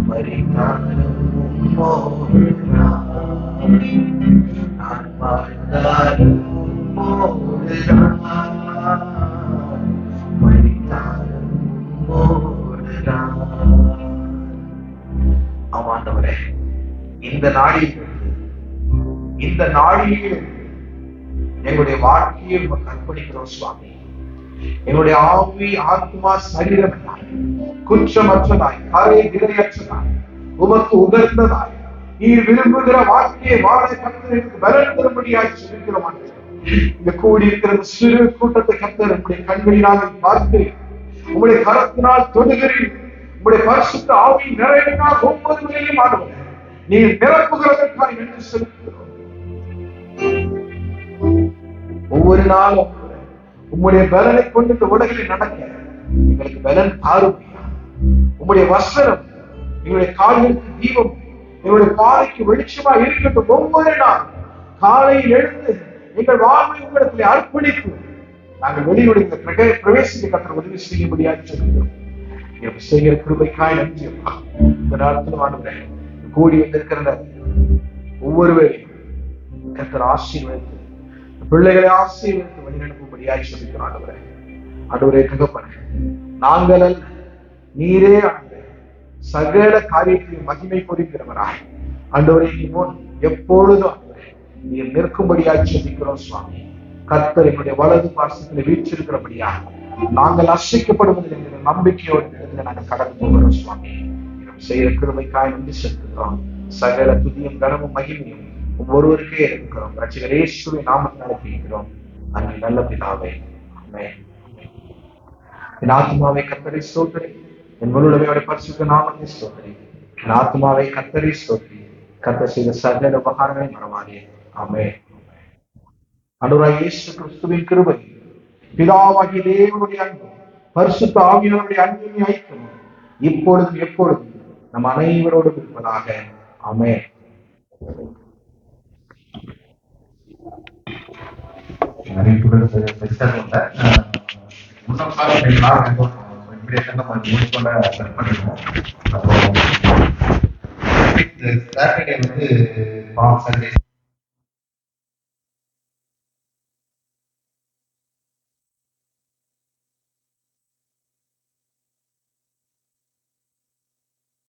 மரித்தாலும் உம்மோடுதான். நான் வாழ்ந்தாலும் உம்மோடுதான், மரித்தாலும் உம்மோடுதான். ஆமாண்டவரே, இந்த நாளில் எங்களுடைய வாழ்க்கையை உமக்கு அர்ப்பணிக்கிறோம் சுவாமி. எங்களுடைய ஆவி ஆத்மா சரீரம் குற்றமற்றதாய் கரை நிறையற்றதாய் உமக்கு உகந்ததாய் நீர் விரும்புகிற வாழ்க்கையை வாழ கர்த்தருக்கு பலன் தரும்படியாய் சொல்லிக்கிறோம். இந்த கூடியிருக்கிற சிறு கூட்டத்தை கர்த்தர் உங்களுடைய கண்களினால் பார்க்கிறேன், உங்களுடைய கரத்தினால் தொடுகிறேன். உங்களுடைய பரிசுத்த ஆவி நிறைவினால் ஒவ்வொரு முறையும் ஆடுவது நீர் நிரப்புகிறதற்காக நன்றி செலுத்துகிறோம். ஒவ்வொரு நாளும் உம்முடைய பலனை கொண்டு இந்த உலகில் நடக்க எங்களுக்கு பலன் தாருமையா. உம்முடைய வசனம் எங்களுடைய கால்களுக்கு தீபம், எங்களுடைய பாதைக்கு வெளிச்சமா இருக்கட்டும். ஒவ்வொரு நாள் காலையில் எழுந்து எங்கள் வாழ்வை உங்களிடத்தில் அர்ப்பணித்து நாங்கள் வெளியுடைய பிரவேசிக்க கற்ற உதவி செய்யும்படியாக சொல்கிறோம். செய்கிற கிருபைக்காய் நன்றி. இந்த நேரத்தில் ஆண்டவரே, கூடி வந்திருக்கிற ஒவ்வொருவரையும் கர்த்தர் ஆசீர்வதித்து பிள்ளைகளை ஆசீர்வதித்து வழிநடப்பும்படியாய் சொல்லிக்கிறோம். ஆண்டவரே, ஆண்டவரே தகப்பனே, நாங்கள் அல்ல நீரே ஆண்டவரே சகல காரியத்தையும் மகிமை பொறிக்கிறவராய் ஆண்டவரே நீ முன் எப்பொழுதும் ஆண்டவரே நீர் நிற்கும்படியாய் சொல்லிக்கிறோம் சுவாமி. கர்த்தர் எங்களுடைய வலது பார்சத்தில் வீற்றிருக்கிறபடியா நாங்கள் அசைக்கப்படுவதில் என்கிற நம்பிக்கையோடு நாங்கள் கடந்து போகிறோம் சுவாமி. செய்கிற கிருபைக்காய் நன்றி செலுத்துகிறோம். சகல துதியும் கனமும் மகிமையும் ஒவ்வொருவருக்கே இருக்கிறோம். ரட்சகர் இயேசுவின் நாமத்தினால கேட்கிறோம். நன்றி நல்ல பிதாவே, ஆமென். என் ஆத்மாவை கர்த்தரை ஸ்தோத்திரி, என் முழுமையோட பரிசுத்த நாமத்தை ஸ்தோத்திரி. என் ஆத்மாவை கர்த்தரை ஸ்தோத்திரி, கர்த்தர் செய்த சகல உபகாரங்களை மறவாதே. ஆமென். ஆண்டவராகிய இயேசு கிறிஸ்துவின் கிருபை, பிதாவாகிய தேவனுடைய அன்பு, பரிசுத்த ஆவியானவருடைய அன்பின் ஐக்கியம் இப்பொழுதும் எப்பொழுதும் நம் அனைவரோடும் இருப்பதாக. ஆமென். அறிவிப்புகள் பெருசாக சாட்டர்டே வந்து